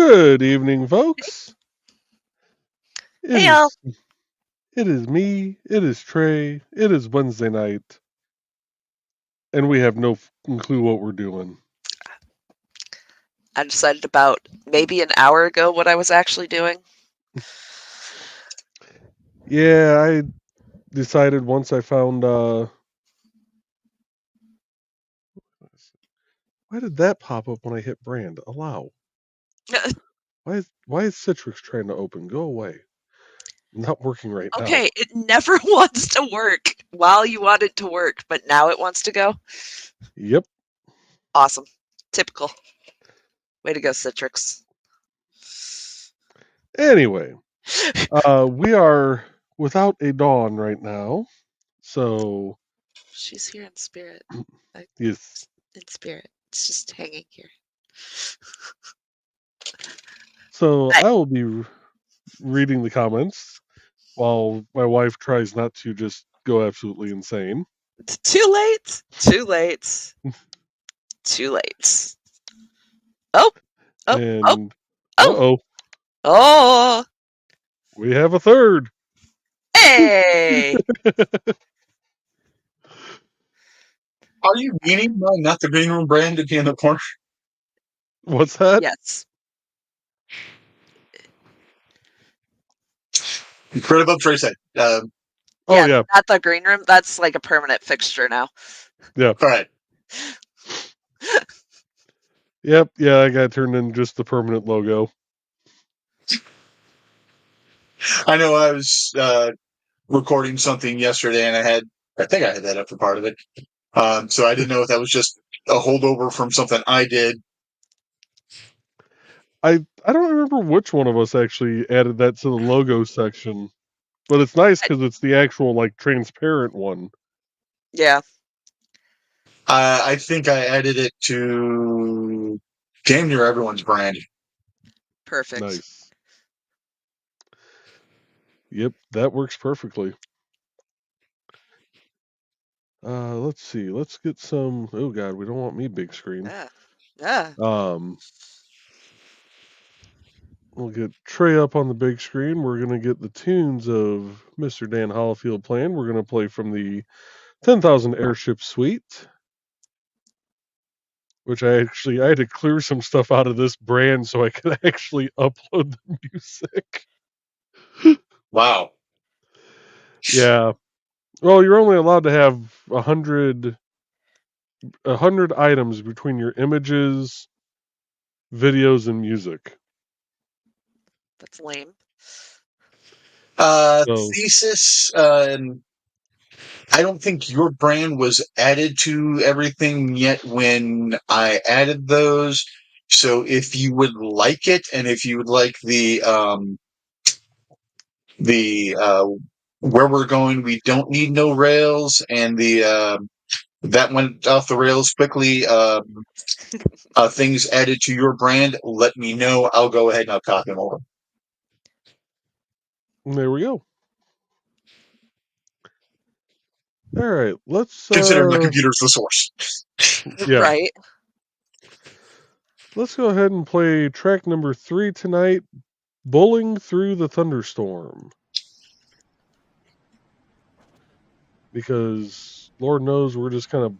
Good evening, folks. It Hey, y'all. is it is me. It is Trey. It is Wednesday night, and we have no clue what we're doing. I decided about maybe an hour ago what I was actually doing. Yeah, I decided once I found. Why did that pop up when I hit brand? Allow. Why is Citrix trying to open? Go away. Not working right now. Okay, it never wants to work while you want it to work, but now it wants to go. Yep. Awesome. Typical. Way to go, Citrix. Anyway, we are without a Dawn right now, so She's here in spirit. yes. In spirit. It's just hanging here. So I will be reading the comments while my wife tries not to just go absolutely insane. Too late. Too late. Too late. Oh. Oh. Oh. And Oh. oh, Oh. we have a third. Hey. Are you meaning by not the green room brand to be in the corner? What's that? Yes. Right above Trey said. Oh yeah. Not the green room. That's like a permanent fixture now. Yeah. All right. Yep. Yeah, I got turned in just the permanent logo. I know I was recording something yesterday, and I think I had that up for part of it. So I didn't know if that was just a holdover from something I did. I don't remember which one of us actually added that to the logo section, but it's nice because it's the actual like transparent one. Yeah. I think I added it to damn near everyone's brand. Perfect. Nice. Yep, that works perfectly. Let's see. Let's get some. Oh God, we don't want me big screen. Yeah. We'll get Trey up on the big screen. We're gonna get the tunes of Mr. Dan Hollifield playing. We're gonna play from the 10,000 Airship Suite, which I had to clear some stuff out of this brand so I could actually upload the music. Wow. Yeah. Well, you're only allowed to have 100 items between your images, videos, and music. That's lame. Thesis. I don't think your brand was added to everything yet when I added those. So if you would like it, and if you would like the where we're going, we don't need no rails, and the that went off the rails quickly. Things added to your brand, let me know. I'll go ahead and I'll copy them over. And there we go. All right, let's consider the computer's the source. Yeah. Right. Let's go ahead and play track number 3 tonight, Bowling Through the Thunderstorm. Because Lord knows we're just kind of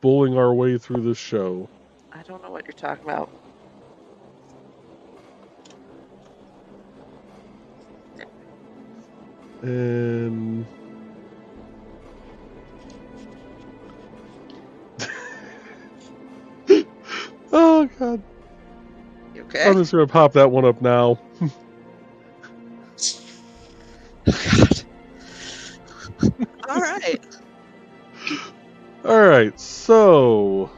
bowling our way through this show. I don't know what you're talking about. And oh God. You okay? I'm just gonna pop that one up now. God. All right. All right, so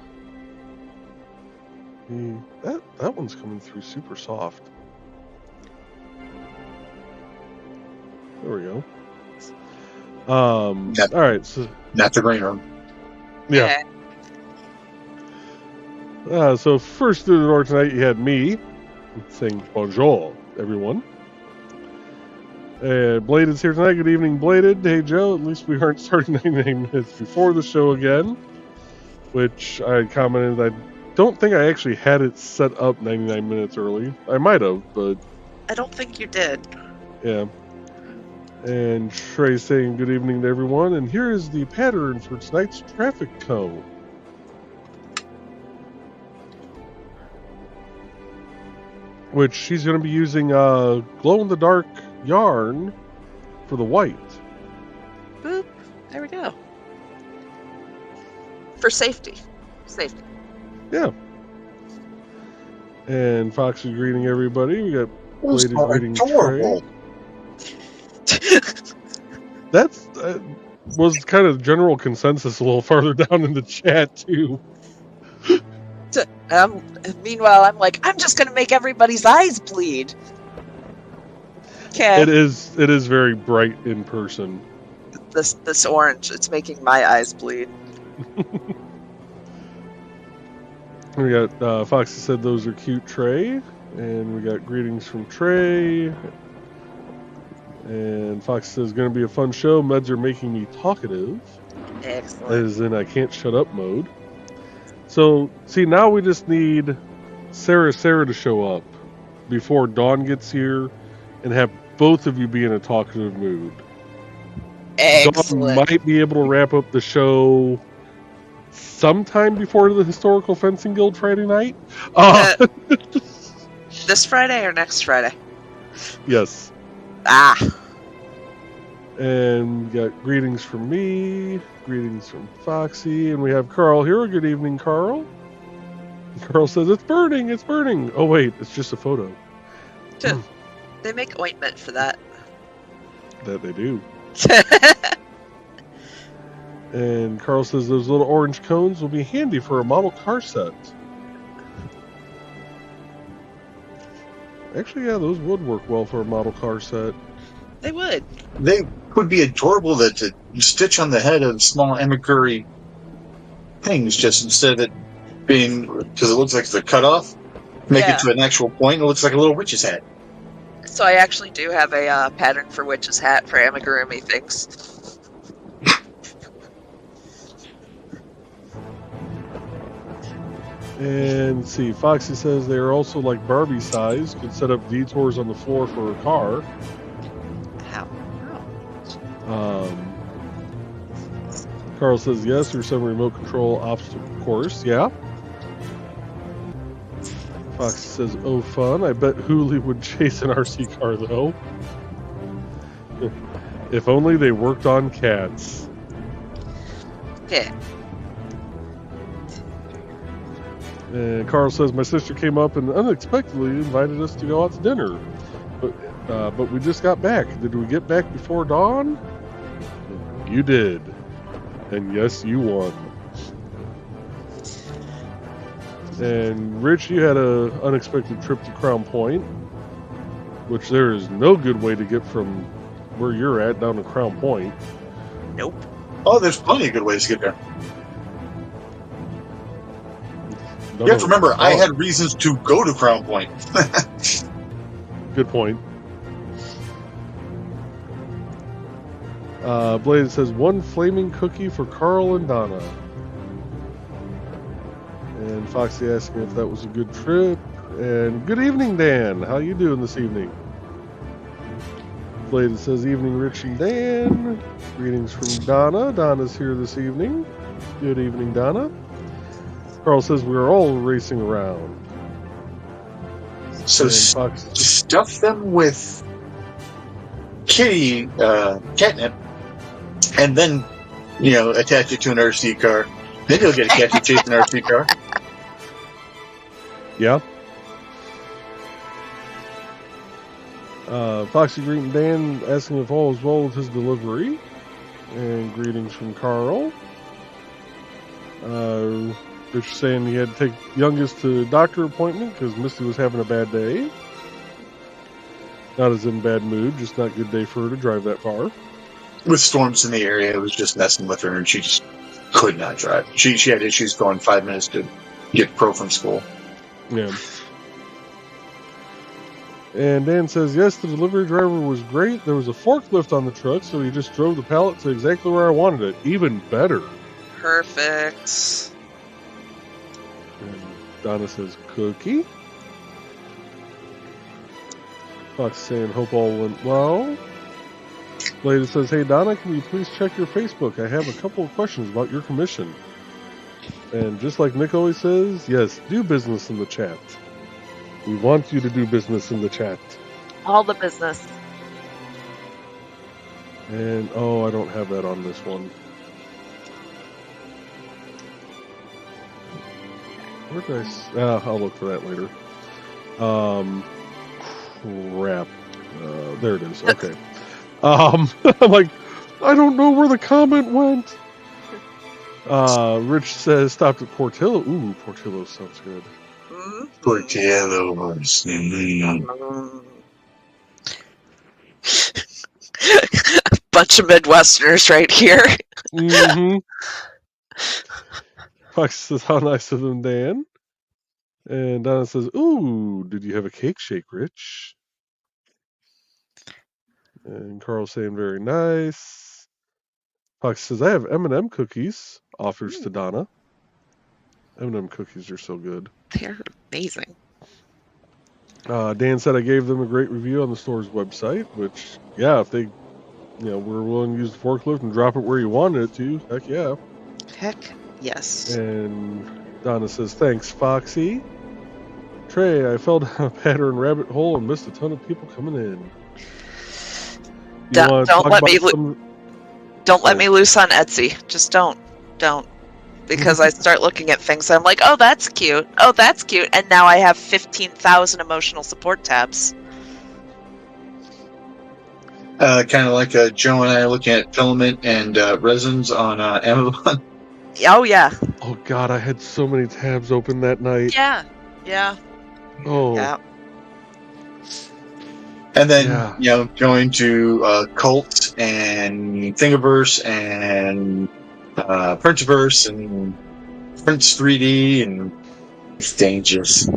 that one's coming through super soft. There we go. All right, so not the green room. Yeah. So first through the door tonight, you had me saying bonjour, everyone. Bladed's here tonight. Good evening, Bladed. Hey, Joe. At least we aren't starting 99 minutes before the show again, which I commented I don't think I actually had it set up 99 minutes early. I might have, but I don't think you did. yeah. And Trey saying good evening to everyone, and here is the pattern for tonight's traffic cone. Which she's going to be using glow-in-the-dark yarn for the white. Boop. There we go. For safety. Safety. Yeah. And Fox is greeting everybody. We got Those Bladed are greeting adorable. Trey. That's was kind of general consensus a little farther down in the chat too. Meanwhile, I'm like, I'm just gonna make everybody's eyes bleed. Okay. It is very bright in person. This orange, it's making my eyes bleed. We got Foxy said those are cute, Trey, and we got greetings from Trey. And Fox says going to be a fun show. Meds are making me talkative, Excellent. as in I can't shut up mode. So see, now we just need Sarah to show up before Dawn gets here, and have both of you be in a talkative mood. Excellent. Dawn might be able to wrap up the show sometime before the Historical Fencing Guild Friday night. This Friday or next Friday? Yes. Ah. And we got greetings from me, greetings from Foxy, and we have Carl here. Good evening, Carl. Carl says, it's burning, it's burning. Oh, wait, it's just a photo. They make ointment for that. That they do. And Carl says those little orange cones will be handy for a model car set. Actually, yeah, those would work well for a model car set. They would. They would be adorable to stitch on the head of small emigre things, just instead of it being, because it looks like it's a cutoff, make it to an actual point. It looks like a little witch's hat. So I actually do have a pattern for witch's hat for amigurumi things. And let's see, Foxy says they are also like Barbie size, could set up detours on the floor for a car. How? Carl says yes, there's some remote control obstacle course. Yeah. Foxy says, oh fun. I bet Hooli would chase an RC car though. If only they worked on cats. Yeah. And Carl says, my sister came up and unexpectedly invited us to go out to dinner. But we just got back. Did we get back before dawn? You did. And yes, you won. And Rich, you had a unexpected trip to Crown Point, which there is no good way to get from where you're at down to Crown Point. Nope. Oh, there's plenty of good ways to get there. No, You have to remember, I had reasons to go to Crown Point. Good point. Blade says, one flaming cookie for Carl and Donna. And Foxy asking if that was a good trip. And good evening, Dan. How you doing this evening? Blade says, evening, Richie, Dan. Greetings from Donna. Donna's here this evening. Good evening, Donna. Carl says, we're all racing around. So stuff them with kitty catnip, and then, attach it to an RC car. Then you'll get a catchy chase an RC car. Yeah. Foxy Green Dan asking if all is well with his delivery. And greetings from Carl. Rich saying he had to take youngest to doctor appointment because Misty was having a bad day. Not as in bad mood, just not a good day for her to drive that far. With storms in the area, it was just messing with her, and she just could not drive. She had issues going 5 minutes to get Pro from school. Yeah. And Dan says, yes, the delivery driver was great. There was a forklift on the truck, so he just drove the pallet to exactly where I wanted it. Even better. Perfect. Donna says, cookie. Fox saying, hope all went well. Lady says, hey Donna, can you please check your Facebook? I have a couple of questions about your commission. And just like Nick always says, yes, do business in the chat. We want you to do business in the chat. All the business. And, oh, I don't have that on this one. Where did I'll look for that later. Crap. There it is. Okay. I'm like, I don't know where the comment went. Rich says, stopped at Portillo. Ooh, Portillo sounds good. Portillo's. Bunch of Midwesterners right here. Mm-hmm. Fox says, how nice of them, Dan. And Donna says, ooh, did you have a cake shake, Rich? And Carl's saying, very nice. Fox says, I have M&M cookies. Offers to Donna. M&M cookies are so good. They're amazing. Dan said I gave them a great review on the store's website, which, yeah, if they, were willing to use the forklift and drop it where you wanted it to, heck yeah. Heck yes. And Donna says, thanks, Foxy. Tre, I fell down a pattern rabbit hole and missed a ton of people coming in. Don't let me loose on Etsy. Just don't. Because I start looking at things and I'm like, oh, that's cute. Oh, that's cute. And now I have 15,000 emotional support tabs. Kind of like Joe and I are looking at filament and resins on Amazon. Oh, yeah. Oh, God, I had so many tabs open that night. Yeah. Oh. Yeah. And then, going to Cult and Thingiverse and Printiverse and Prince 3D and it's dangerous.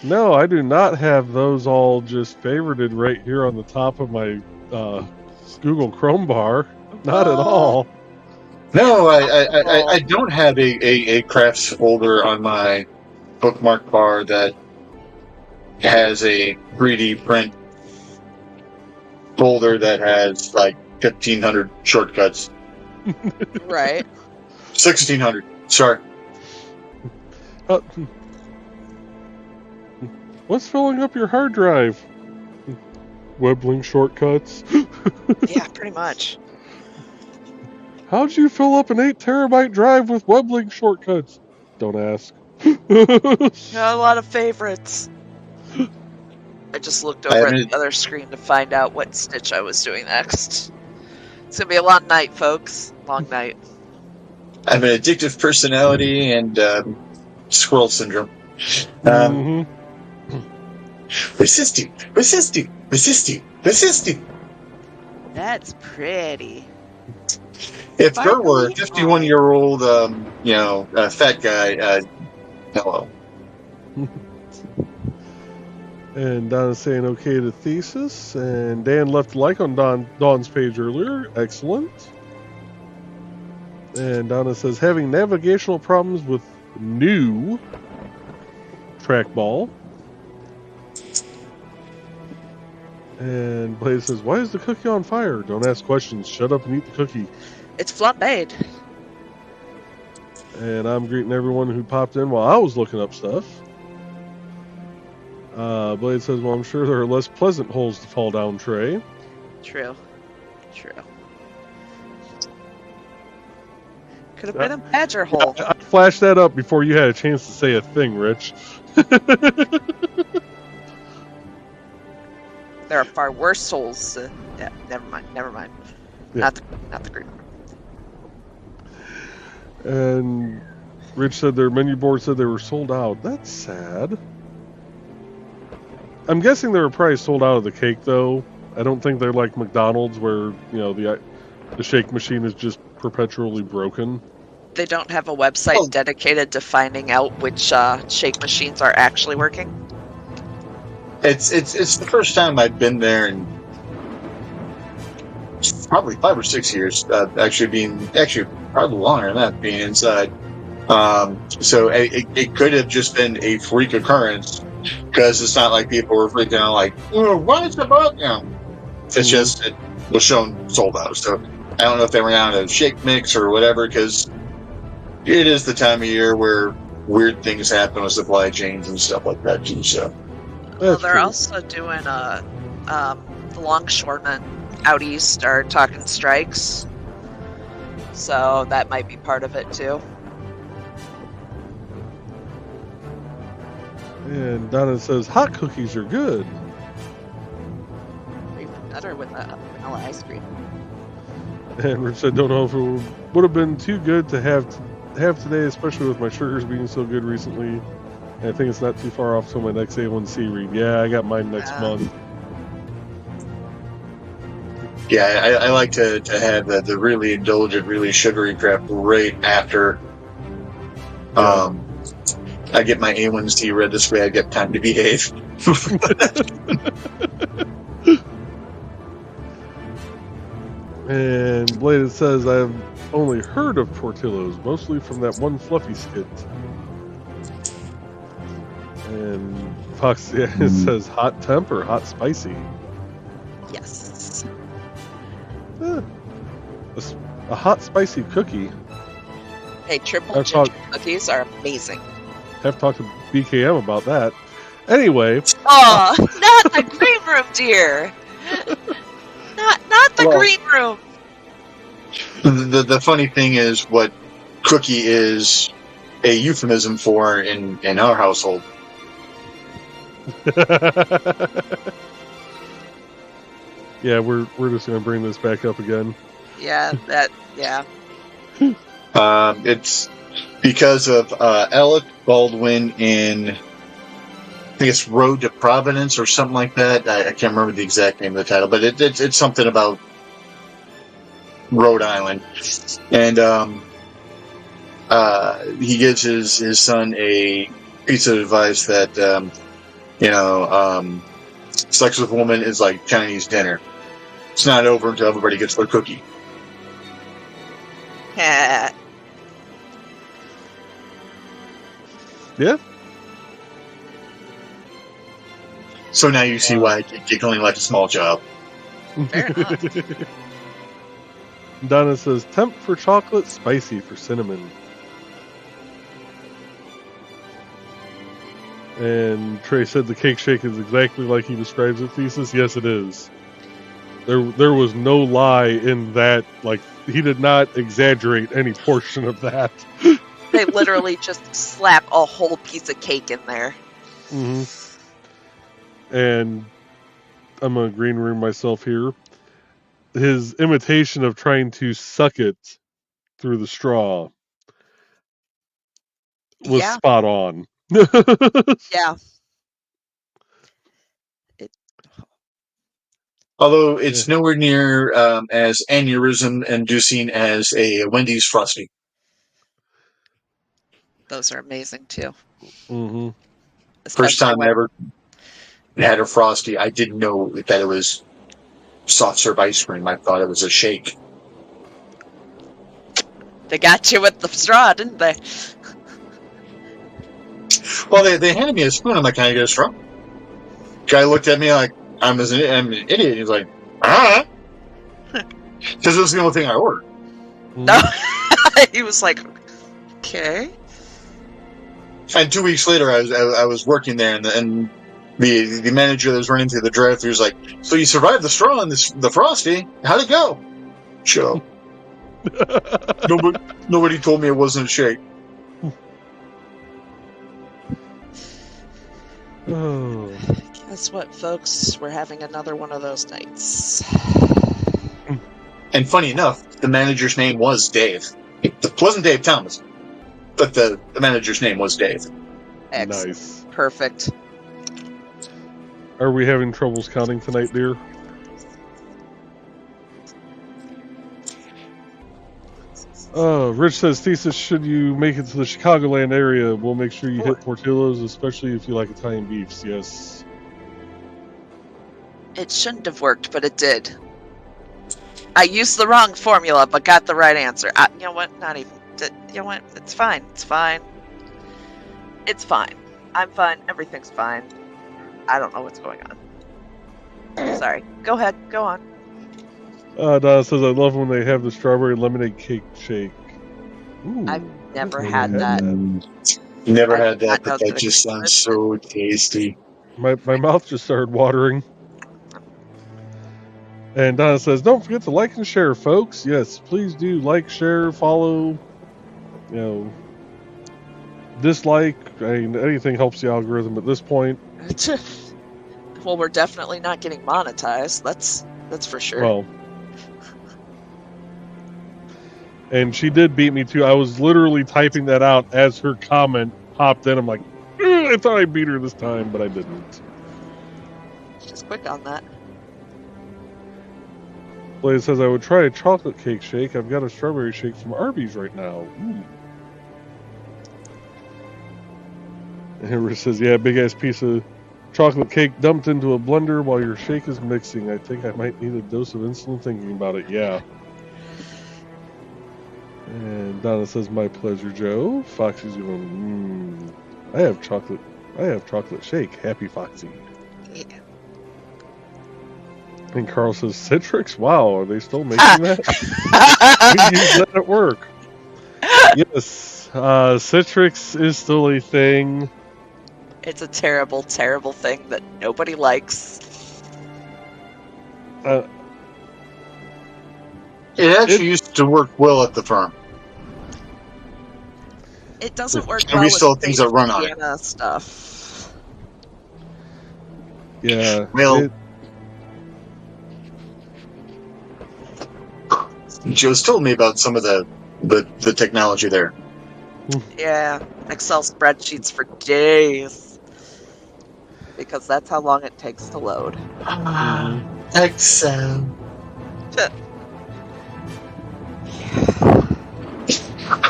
No, I do not have those all just favorited right here on the top of my Google Chrome bar. Not at all. No, I don't have a crafts folder on my bookmark bar that has a 3D print folder that has like 1,500 shortcuts. Right. 1,600. Sorry. What's filling up your hard drive? Weblink shortcuts. Yeah, pretty much. How'd you fill up an 8 terabyte drive with Weblink shortcuts? Don't ask. Got a lot of favorites. I just looked over at the other screen to find out what stitch I was doing next. It's gonna be a long night, folks. Long night. I have an addictive personality and squirrel syndrome. Resist you. That's pretty. If there were a 51-year-old, fat guy, hello. And Donna's saying okay to thesis. And Dan left a like on Dawn's page earlier. Excellent. And Donna says, having navigational problems with new trackball. And Blaze says, why is the cookie on fire? Don't ask questions. Shut up and eat the cookie. It's flambéed. And I'm greeting everyone who popped in while I was looking up stuff. Blade says, well, I'm sure there are less pleasant holes to fall down, Tre. True. Could have been a badger hole. I flashed that up before you had a chance to say a thing, Rich. There are far worse holes. Yeah, never mind. Yeah. Not the group. And Rich said their menu board said they were sold out. That's sad. I'm guessing they were probably sold out of the cake, though. I don't think they're like McDonald's where, the shake machine is just perpetually broken. They don't have a website dedicated to finding out which shake machines are actually working? It's the first time I've been there in probably 5 or 6 years. Actually, probably longer than that, being inside. So it could have just been a freak occurrence, because it's not like people were freaking out like, oh, what is the book? It's just, it was shown sold out. So I don't know if they ran out of shake mix or whatever, because it is the time of year where weird things happen with supply chains and stuff like that too. So well, they're also doing the longshoremen out east are talking strikes, so that might be part of it too. And Donna says hot cookies are good. Even better with that vanilla ice cream. And Rich said, don't know if it would have been too good to have today, especially with my sugars being so good recently. And I think it's not too far off till my next A1C read. Yeah, I got mine next month. Yeah, I like to have the really indulgent, really sugary crap right after. I get my A1C read this way. I get time to behave. And Bladed says, I've only heard of Portillo's, mostly from that one Fluffy skit. And Fox says hot temp or hot spicy. Yes. A hot spicy cookie. Hey, triple ginger cookies are amazing. Have talked to BKM about that. Anyway. Oh, not the green room, dear. Not the green room. The funny thing is, what cookie is a euphemism for in our household. Yeah, we're just gonna bring this back up again. Yeah, yeah. It's because of Alec Baldwin in, I think it's Road to Providence or something like that. I can't remember the exact name of the title, but it's something about Rhode Island. And he gives his son a piece of advice that, sex with a woman is like Chinese dinner. It's not over until everybody gets their cookie. Yeah. Yeah. So now you see why I keep giggling like a small child. Fair enough. Donna says, temp for chocolate, spicy for cinnamon. And Trey said the cake shake is exactly like he describes it, Thesis. Yes, it is. There was no lie in that. Like, he did not exaggerate any portion of that. They literally just slap a whole piece of cake in there. Mm-hmm. And I'm a green room myself here. His imitation of trying to suck it through the straw was spot on. Yeah. Although it's nowhere near as aneurysm-inducing as a Wendy's Frosty. Those are amazing, too. Mm-hmm. First time I ever had a Frosty, I didn't know that it was soft serve ice cream. I thought it was a shake. They got you with the straw, didn't they? Well, they handed me a spoon. I'm like, can I get a straw? Guy looked at me like I'm an idiot. He's like, ah, because it was the only thing I ordered. No, he was like, okay. And 2 weeks later, I was working there, and the manager that was running through the drive-thru was like, "So you survived the straw and the Frosty? How'd it go?" Shut up. Nobody told me it wasn't a shake. Oh. Guess what, folks? We're having another one of those nights. And funny enough, the manager's name was Dave. It wasn't Dave Thomas, but the manager's name was Dave. Excellent. Nice. Perfect. Are we having troubles counting tonight, dear? Rich says, Thesis, should you make it to the Chicagoland area, we'll make sure you hit Portillo's, especially if you like Italian beefs. Yes. It shouldn't have worked, but it did. I used the wrong formula, but got the right answer. You know what? Not even. You know what? It's fine. It's fine. It's fine. I'm fine. Everything's fine. I don't know what's going on. Sorry. Go ahead. Go on. Donna says, I love when they have the strawberry lemonade cake shake. Ooh, I've never had that. Never had that, but that just sounds so tasty. My mouth just started watering. And Donna says, don't forget to like and share, folks. Yes, please do like, share, follow, dislike. Anything helps the algorithm at this point. Well, we're definitely not getting monetized. That's for sure. Well, and she did beat me too. I was literally typing that out as her comment popped in. I'm like, I thought I beat her this time, but I didn't. She's quick on that. Blaze says, I would try a chocolate cake shake. I've got a strawberry shake from Arby's right now. Ooh. And Henry says, yeah, big ass piece of chocolate cake dumped into a blender while your shake is mixing. I think I might need a dose of insulin thinking about it. Yeah. And Donna says, my pleasure, Joe. Foxy's going, I have chocolate shake. Happy Foxy. Yeah. And Carl says, Citrix? Wow, are they still making that? We use that at work. Yes, Citrix is still a thing. It's a terrible, terrible thing that nobody likes. It actually used to work well at the firm. It doesn't work and well we still have with things that run on it. Stuff. Yeah. Well, Joe's told me about some of the technology there. Yeah, Excel spreadsheets for days. Because that's how long it takes to load. Excel.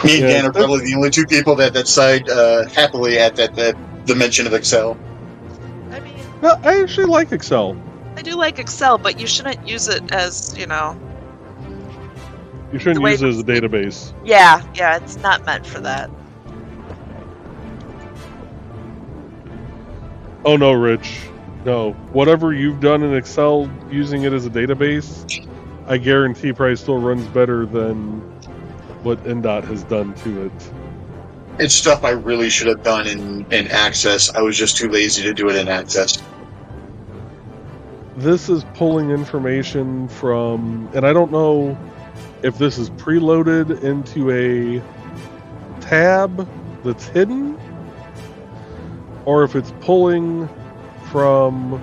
Me and Dan are probably the only two people that side happily at the mention of Excel. I mean, no, I actually like Excel. I do like Excel, but you shouldn't use it as, You shouldn't use it as a database. Yeah, it's not meant for that. Oh no, Rich. No. Whatever you've done in Excel using it as a database, I guarantee probably still runs better than what NDOT has done to it. It's stuff I really should have done in Access. I was just too lazy to do it in Access. This is pulling information from, and I don't know if this is preloaded into a tab that's hidden, or if it's pulling from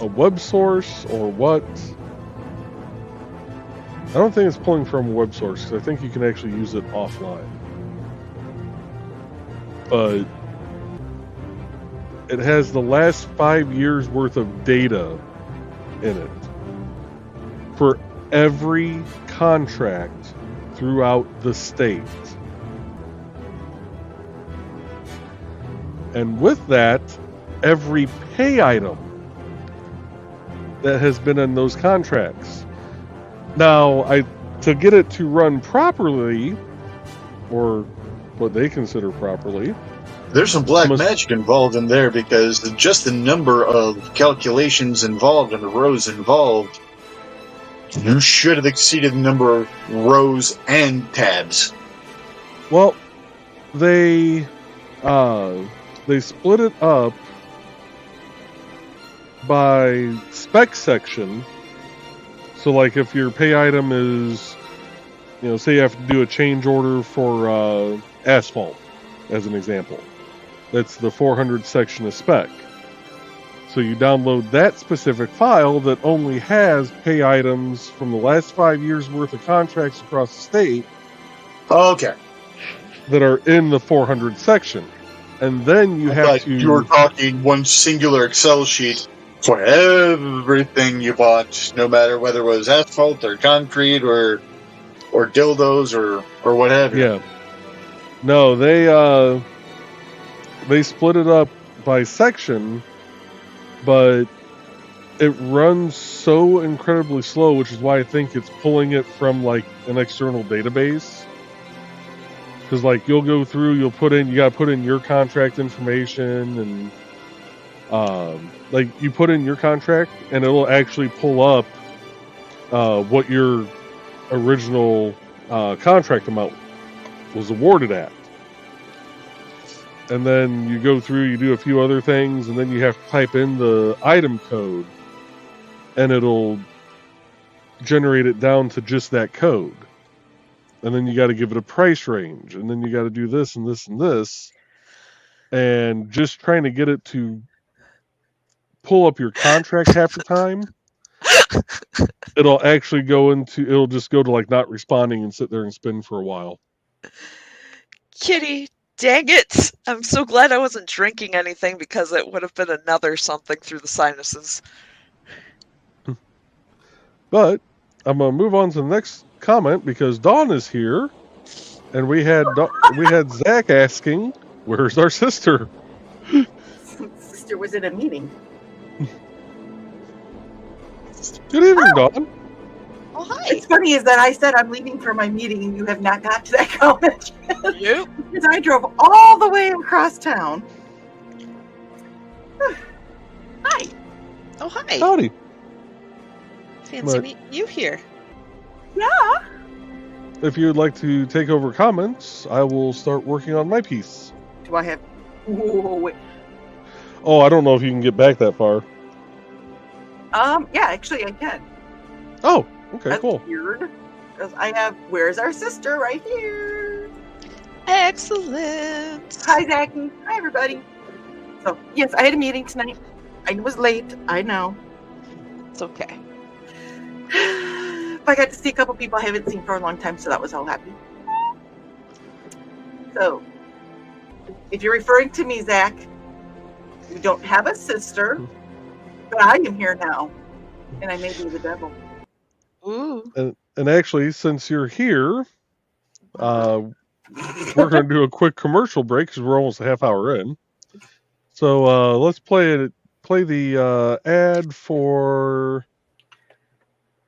a web source or what. I don't think it's pulling from a web source, because I think you can actually use it offline. But it has the last 5 years worth of data in it for every contract throughout the state. And with that, every pay item that has been in those contracts. Now, to get it to run properly, or what they consider properly, there's some black magic involved in there, because just the number of calculations involved and the rows involved, you should have exceeded the number of rows and tabs. Well, they split it up by spec section. So, like, if your pay item is, say you have to do a change order for asphalt, as an example. That's the 400 section of spec. So you download that specific file that only has pay items from the last 5 years worth of contracts across the state. Okay. That are in the 400 section. And then you have to... You were talking one singular Excel sheet for everything you bought, no matter whether it was asphalt or concrete or dildos or what have you. Yeah. No, they split it up by section, but it runs so incredibly slow, which is why I think it's pulling it from like an external database. Because like you'll go through, you got to put in your contract information, and like you put in your contract, and it'll actually pull up what your original contract amount was awarded at. And then you go through, you do a few other things, and then you have to type in the item code, and it'll generate it down to just that code. And then you got to give it a price range, and then you got to do this and this and this. And just trying to get it to pull up your contract half the time, it'll just go to like not responding and sit there and spin for a while. Kitty, dang it! I'm so glad I wasn't drinking anything, because it would have been another something through the sinuses. But I'm gonna move on to the next comment, because Dawn is here, and we had Zach asking, "Where's our sister?" Sister was in a meeting. Good evening, Dawn. Oh, hi. It's funny is that I said I'm leaving for my meeting, and you have not got to that comment yet. Yep. Because I drove all the way across town. Hi. Oh, hi. Howdy. Fancy meeting you here. Yeah. If you would like to take over comments, I will start working on my piece. Do I have... Whoa, wait. Oh, I don't know if you can get back that far. Yeah, actually I can. Oh, okay, That's cool. weird. Because I have Where's Our Sister right here. Excellent. Hi, Zachy. Hi, everybody. So, yes, I had a meeting tonight. I was late. I know. It's okay. I got to see a couple people I haven't seen for a long time, so that was all happy. So, if you're referring to me, Zach, you don't have a sister, but I am here now, and I may be the devil. Ooh. And actually, since you're here, we're going to do a quick commercial break because we're almost a half hour in. So let's play the ad for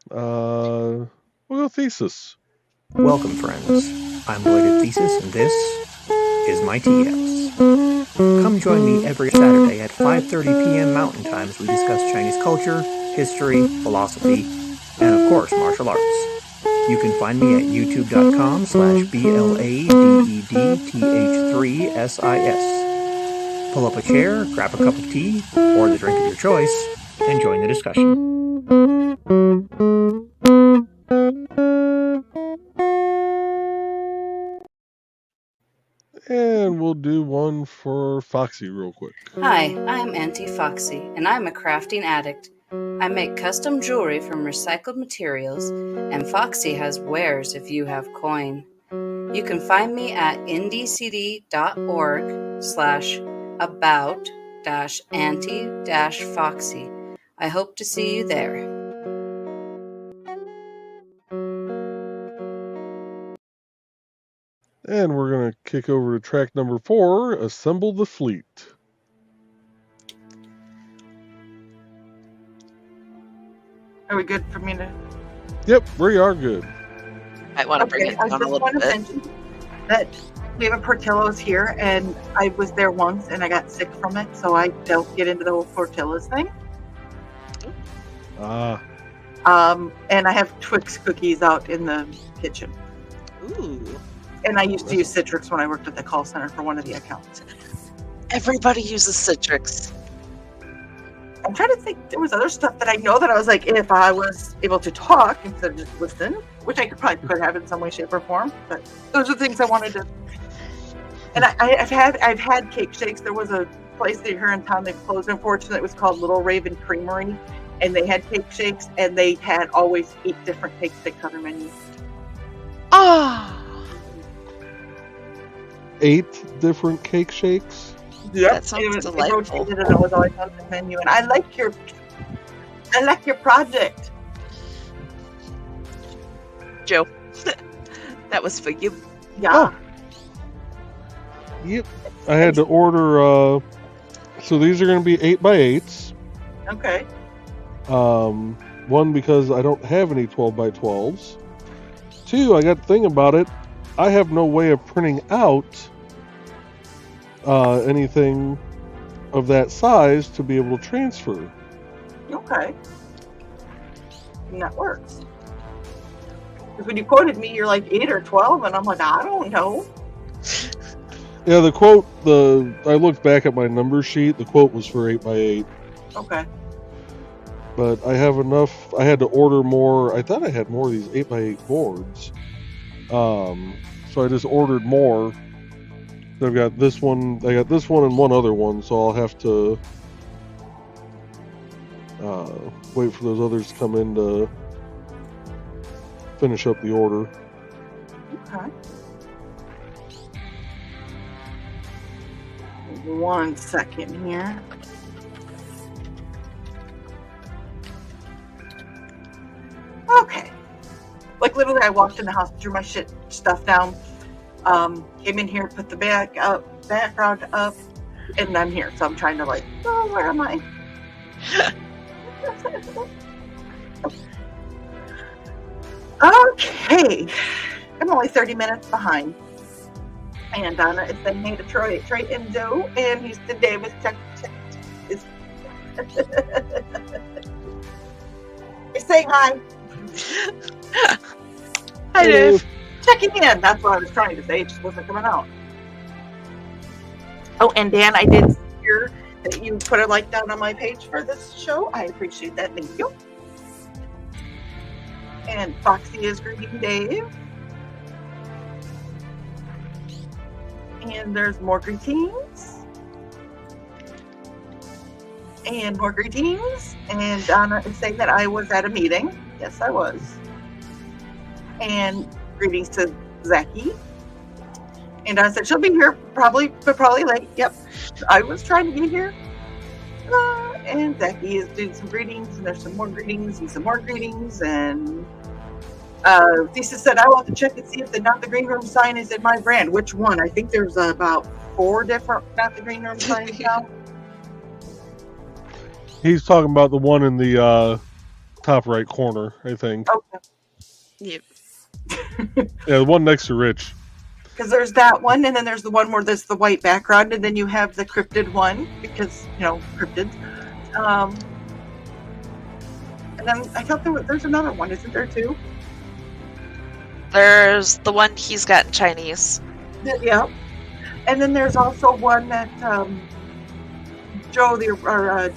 we'll go Thesis. Welcome, friends. I'm Lloyd at Thesis, and this is my TS. Come join me every Saturday at 5:30 p.m. Mountain Time as we discuss Chinese culture, history, philosophy, and of course, martial arts. You can find me at youtube.com/BLADEDTH3SIS. Pull up a chair, grab a cup of tea, or the drink of your choice, and join the discussion. And we'll do one for Foxy real quick. Hi, I'm Auntie Foxy, and I'm a crafting addict. I make custom jewelry from recycled materials, and Foxy has wares if you have coin. You can find me at indiecity.org/about-auntie-foxy. I hope to see you there. And we're going to kick over to track number 4, Assemble the Fleet. Are we good for me to... Yep, we are good. Might want to bring it down a little bit. mention that we have a Portillo's here, and I was there once, and I got sick from it, so I don't get into the whole Portillo's thing. And I have Twix cookies out in the kitchen. Ooh. And I used to use Citrix when I worked at the call center for one of the accounts. Everybody uses Citrix. I'm trying to think, there was other stuff that I know that I was like, if I was able to talk instead of just listen, which I could have in some way, shape, or form. But those are things I wanted to. And I've had cake shakes. There was a place here in town that closed, unfortunately. It was called Little Raven Creamery, and they had cake shakes, and they had always 8 different cake shakes on their menu. Ah. 8 different cake shakes? Yeah, that sounds delightful. And it was always on the menu, and I like your project, Joe. That was for you. Yeah. Oh. Yep. I had to order. So these are going to be 8x8s. Okay. One, because I don't have any 12x12s. 2, I got to think about it. I have no way of printing out anything of that size to be able to transfer. Okay. And that works. Because when you quoted me, you're like 8 or 12, and I'm like, I don't know. Yeah, the quote, I looked back at my number sheet, the quote was for 8x8. Okay. But I have enough, I had to order more, I thought I had more of these 8x8 boards. So I just ordered more. I've got this one, and one other one, so I'll have to wait for those others to come in to finish up the order. Okay. 1 second here. Okay. Like literally, I walked in the house, threw my stuff down, came in here, put the background up, and I'm here. So I'm trying to like, oh, where am I? Okay. I'm only 30 minutes behind. And Donna is saying hey to Tre and Joe, and Houston Davis is saying hi. Hi, Dave. Checking in. That's what I was trying to say. It just wasn't coming out. Oh, and Dan, I did hear that you put a like down on my page for this show. I appreciate that. Thank you. And Foxy is greeting Dave. And there's more greetings. And more greetings. And Donna is saying that I was at a meeting. Yes, I was. And greetings to Zachy. And I said she'll be here probably late. Yep. I was trying to get here. And Zachy is doing some greetings, and there's some more greetings and some more greetings. And Thesis said, I want to check and see if the Not the Green Room sign is in my brand. Which one? I think there's about 4 different Not the Green Room signs now. He's talking about the one in the top right corner, I think. Okay. Yep. Yeah, the one next to Rich. Because there's that one, and then there's the one where there's the white background, and then you have the cryptid one, because, cryptids. And then I thought there's another one, isn't there too? There's the one he's got in Chinese. Yeah. And then there's also one that Joe,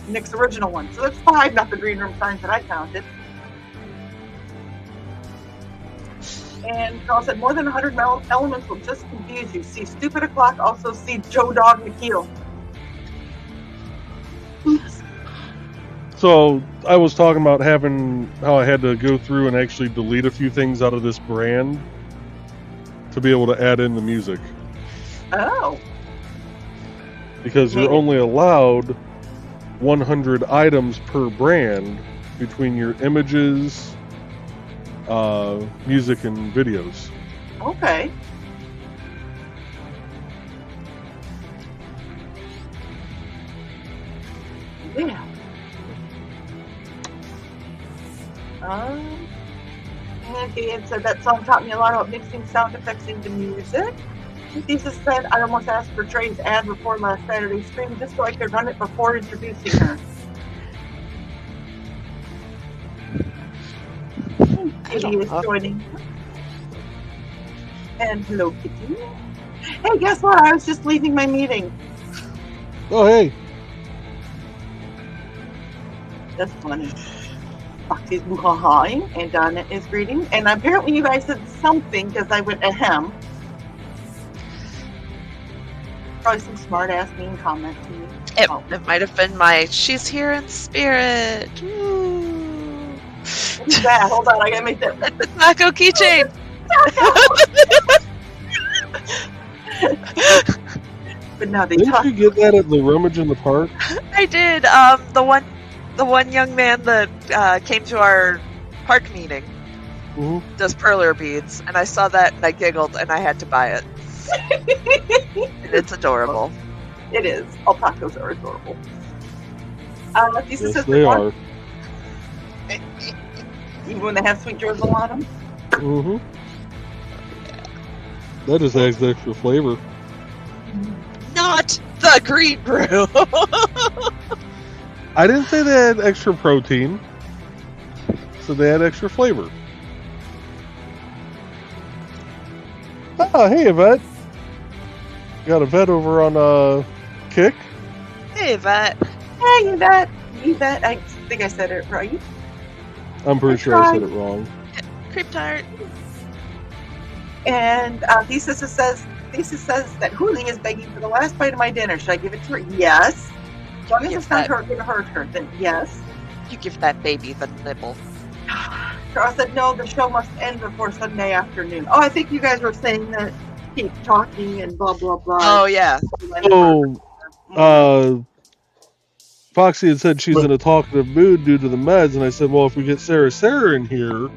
Nick's original one. So that's 5 Not the Green Room signs that I counted. And Carl said, more than 100 elements will just confuse you. See Stupid O'Clock, also see Joe Dog McKeel. Oops. So I was talking about how I had to go through and actually delete a few things out of this brand to be able to add in the music. Oh. Because you're only allowed 100 items per brand between your images, music, and videos. Okay. Yeah. And Dan said that song taught me a lot about mixing sound effects into music. Jesus said, I almost asked for Tre's ad before last Saturday's stream just so I could run it before introducing her. Kitty is joining. And hello, Kitty. Hey, guess what? I was just leaving my meeting. Oh, hey. That's funny. Foxy's boo-ha-haing, and Donna is greeting. And apparently you guys said something because I went ahem. Probably some smart-ass mean comment to me. It might have been my she's here in spirit. Woo. What's that? Hold on, I gotta make that. The taco keychain. But now they Didn't you get that at the rummage in the park? I did. The one young man that came to our park meeting does perler beads, and I saw that and I giggled and I had to buy it. It's adorable. It is. Alpacas are adorable. Yes, they are. Even when they have sweet drizzle on them. Mm-hmm. That just adds extra flavor. Not the green brew. I didn't say they had extra protein. So they had extra flavor. Oh, hey, Yvette. Got Yvette over on Kick. Hey, Yvette. Hey, Yvette. Yvette, I think I said it right. I'm pretty sure I said it wrong. Creep tart. And Thesis says that Huli is begging for the last bite of my dinner. Should I give it to her? Yes. As long as it's not going to hurt her, then yes. You give that baby the nibble. Carl said, no, the show must end before Sunday afternoon. Oh, I think you guys were saying that keep talking and blah, blah, blah. Oh, yeah. Foxy had said she's in a talkative mood due to the meds, and I said, well, if we get Sarah in here,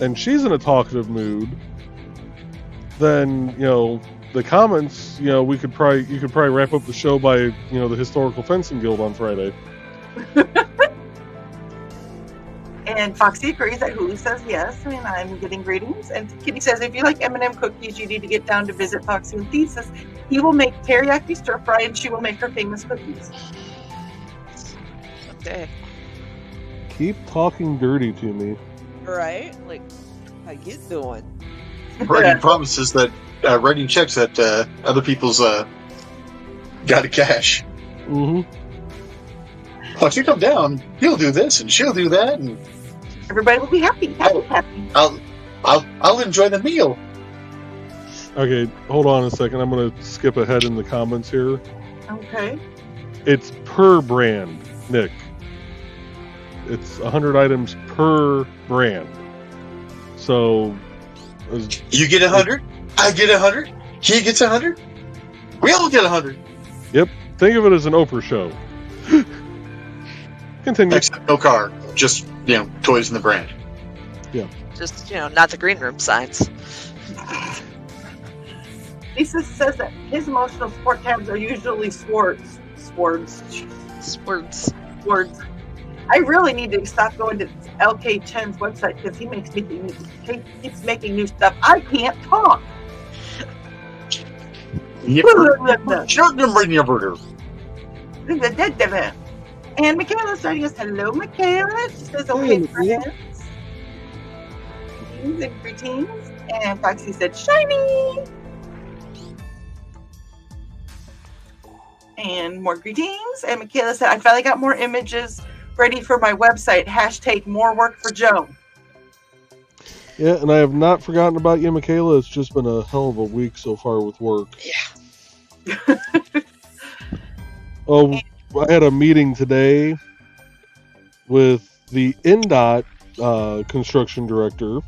and she's in a talkative mood, then, the comments, you could probably wrap up the show by, the Historical Fencing Guild on Friday. And Foxy agrees that Hulu says yes, and I'm getting greetings. And Kitty says, if you like M&M cookies, you need to get down to visit Foxy and Thesis. He will make teriyaki stir fry, and she will make her famous cookies. Okay. Keep talking dirty to me. Right? Like, how you doing? Writing promises that, writing checks that other people's got to cash. Mm-hmm. Once you come down, he'll do this and she'll do that, and everybody will be happy. Happy. I'll enjoy the meal. Okay, hold on a second. I'm gonna skip ahead in the comments here. Okay. It's per brand, Nick. It's 100 items per brand. So you get 100, I get 100, he gets 100, we all get 100. Yep. Think of it as an Oprah show. Continue. Except no car, just toys in the brand. Yeah. Just not the green room signs. Lisa says that his emotional support tabs are usually swords. I really need to stop going to LK Chen's website because he keeps making new stuff. I can't talk. And Michaela's starting us. Hello, Michaela. She says, okay, friends. Greetings. And Foxy said, shiny. And more greetings. And Michaela said, I finally got more images ready for my website. # more work for Joe. Yeah, and I have not forgotten about you, Michaela. It's just been a hell of a week so far with work. Yeah. Oh, I had a meeting today with the NDOT construction director,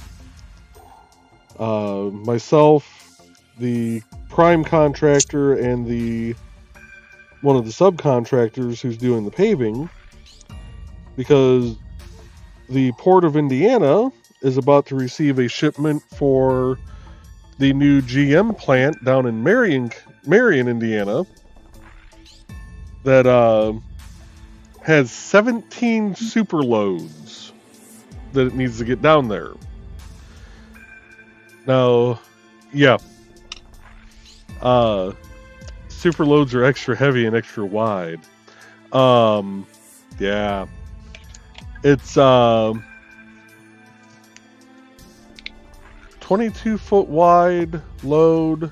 myself, the prime contractor, and one of the subcontractors who's doing the paving, because the Port of Indiana is about to receive a shipment for the new GM plant down in Marion, Indiana, that has 17 super loads that it needs to get down there. Now, yeah. Super loads are extra heavy and extra wide. Yeah. It's 22-foot wide load,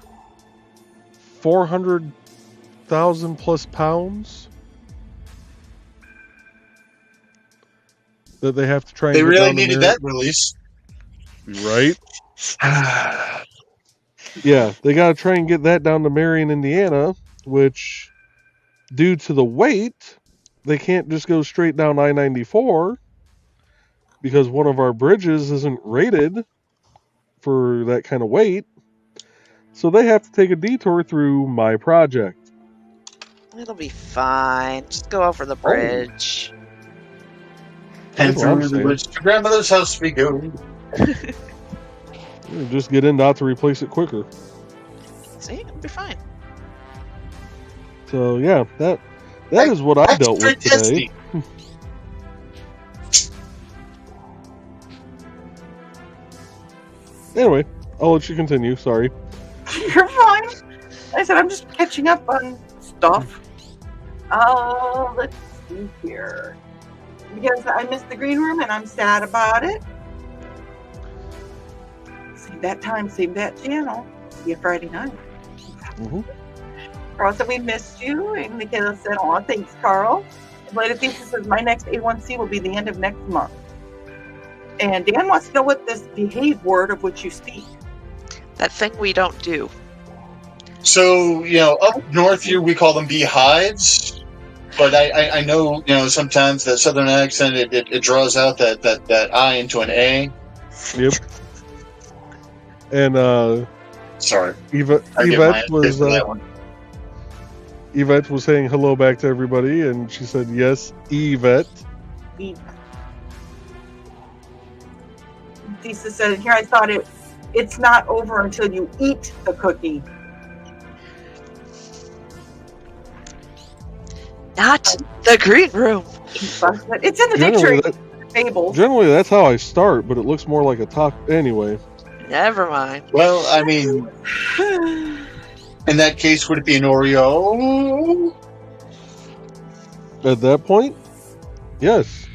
400,000 plus pounds that they have to try and they get really down needed that release, right? Yeah, they got to try and get that down to Marion, Indiana, which, due to the weight, they can't just go straight down I-94 because one of our bridges isn't rated for that kind of weight. So they have to take a detour through my project. It'll be fine. Just go over the bridge. And through the bridge to grandmother's house we go. Just get NDOT to replace it quicker. See, it'll be fine. So yeah, that is what I dealt with today. Anyway, I'll let you continue. Sorry. You're fine. I said, I'm just catching up on stuff. Let's see here. Because I missed the green room and I'm sad about it. Same that time, same that channel. See you Friday night. Mm-hmm. Carl said, we missed you. And Michaela said, oh, thanks, Carl. Blade of Thesis says, my next A1C will be the end of next month. And Dan wants to know what this behave word of which you speak. That thing we don't do. So, up north here we call them beehives. But I know, sometimes that southern accent, it draws out that I into an A. Yep. And, sorry. Yvette was saying hello back to everybody, and she said, yes, Yvette. Lisa said, here I thought it's not over until you eat the cookie. Not the green room. It's in the dictionary. Table. Generally, that's how I start, but it looks more like a taco. Anyway. Never mind. Well, I mean, in that case, would it be an Oreo? At that point, yes.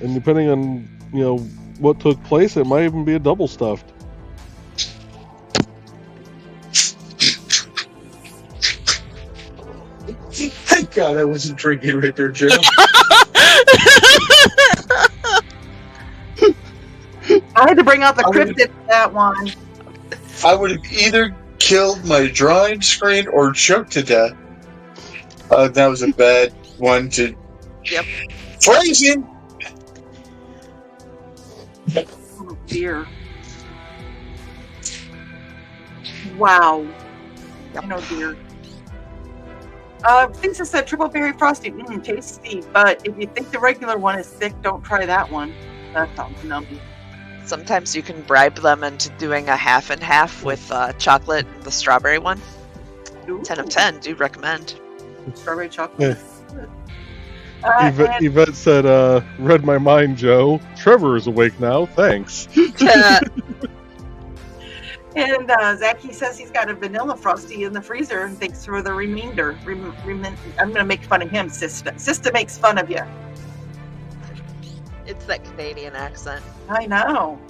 And depending on, what took place, it might even be a double stuffed. Thank God I wasn't drinking right there, Joe. I had to bring out the cryptid for that one. I would have either killed my drawing screen or choked to death. That was a bad one to... Yep. Phrasing! Oh, dear. Wow. Oh, dear. Lisa said triple berry frosty. Tasty. But if you think the regular one is thick, don't try that one. That sounds nummy. Sometimes you can bribe them into doing a half and half with chocolate, the strawberry one. Ooh. 10 of 10, do recommend. Strawberry chocolate. Yeah. Yvette said, read my mind, Joe. Trevor is awake now. Thanks. And Zachy says he's got a vanilla frosty in the freezer and thanks for the remainder. I'm going to make fun of him, Sista. Sista makes fun of you. It's that Canadian accent. I know.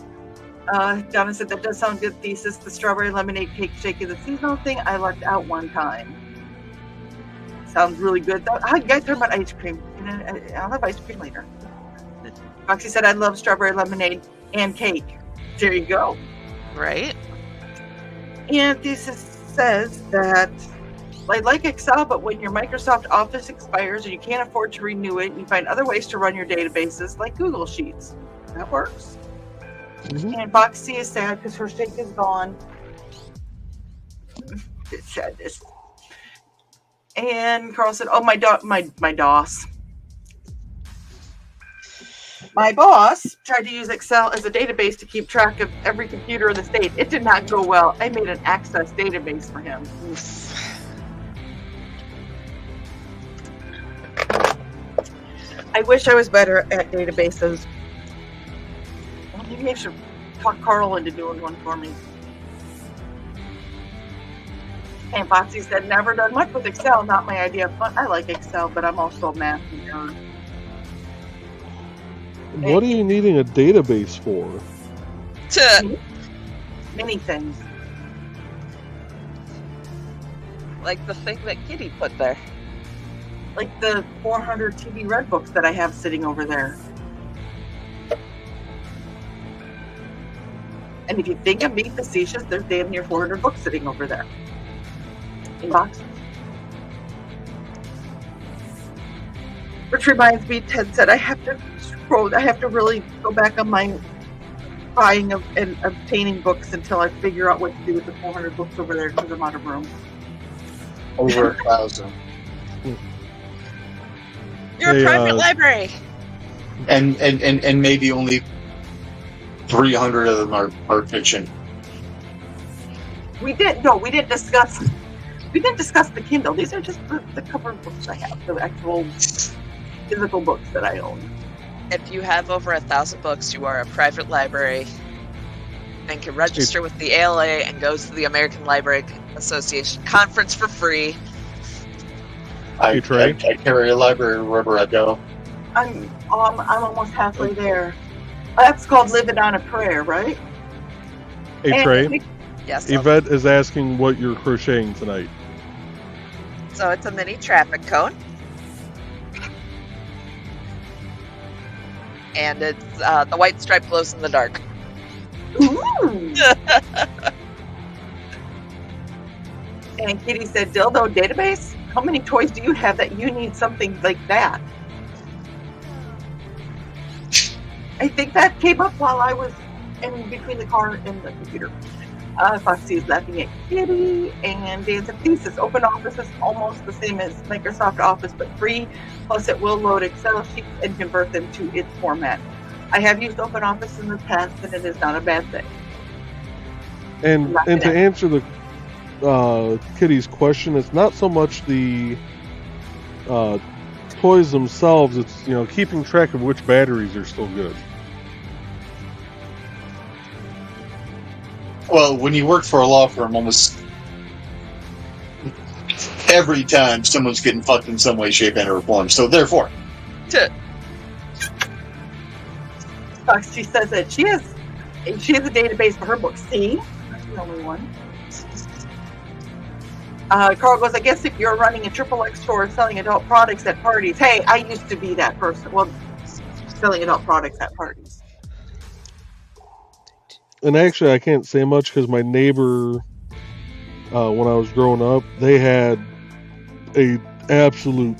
Donna said that does sound good. Thesis. The strawberry lemonade cake shake is a seasonal thing I left out one time. Sounds really good. You guys talking about ice cream? I'll have ice cream later. Foxy said I love strawberry lemonade and cake. There you go. Right. And Thesis says that I like Excel, but when your Microsoft Office expires and you can't afford to renew it, you find other ways to run your databases like Google Sheets. That works. Mm-hmm. And Foxy is sad because her shake is gone. It's sadness. And Carl said, "Oh, my DOS. My boss tried to use Excel as a database to keep track of every computer in the state. It did not go well. I made an Access database for him." I wish I was better at databases. Well, maybe I should talk Carl into doing one for me. And Foxy said, never done much with Excel. Not my idea of fun. I like Excel, but I'm also a math nerd. What are you needing a database for? Many things. Like the thing that Kitty put there. Like the 400 TV Red books that I have sitting over there. And if you think I'm being facetious, there's damn near 400 books sitting over there. In boxes. Which reminds me, Ted said I have to really go back on my buying and obtaining books until I figure out what to do with the 400 books over there because I'm out of room. Over 1,000. You're a private library. And maybe only 300 of them are fiction. We didn't discuss the Kindle. These are just the cover books I have, the actual physical books that I own. If you have over 1,000 books, you are a private library. and can register with the ALA and goes to the American Library Association conference for free. I carry a library wherever I go. I'm almost halfway there. That's called living on a prayer, right? Hey, Trey. Yes. Yvette is asking what you're crocheting tonight. So it's a mini traffic cone. And it's the white stripe glows in the dark. Ooh. And Kitty said, dildo database? How many toys do you have that you need something like that? I think that came up while I was in between the car and the computer. Foxy is laughing at Kitty, and Dan said, thesis, open office is almost the same as Microsoft Office, but free, plus it will load Excel sheets and convert them to its format. I have used open office in the past, and it is not a bad thing. And to answer the Kitty's question, it's not so much the toys themselves, it's keeping track of which batteries are still good. Well, when you work for a law firm, almost every time someone's getting fucked in some way, shape, and or form. So therefore, she says that she has a database for her books. See, that's the only one. Carl goes, I guess if you're running a XXX store selling adult products at parties, hey, I used to be that person. Well, selling adult products at parties. And actually, I can't say much because my neighbor, when I was growing up, they had a absolute,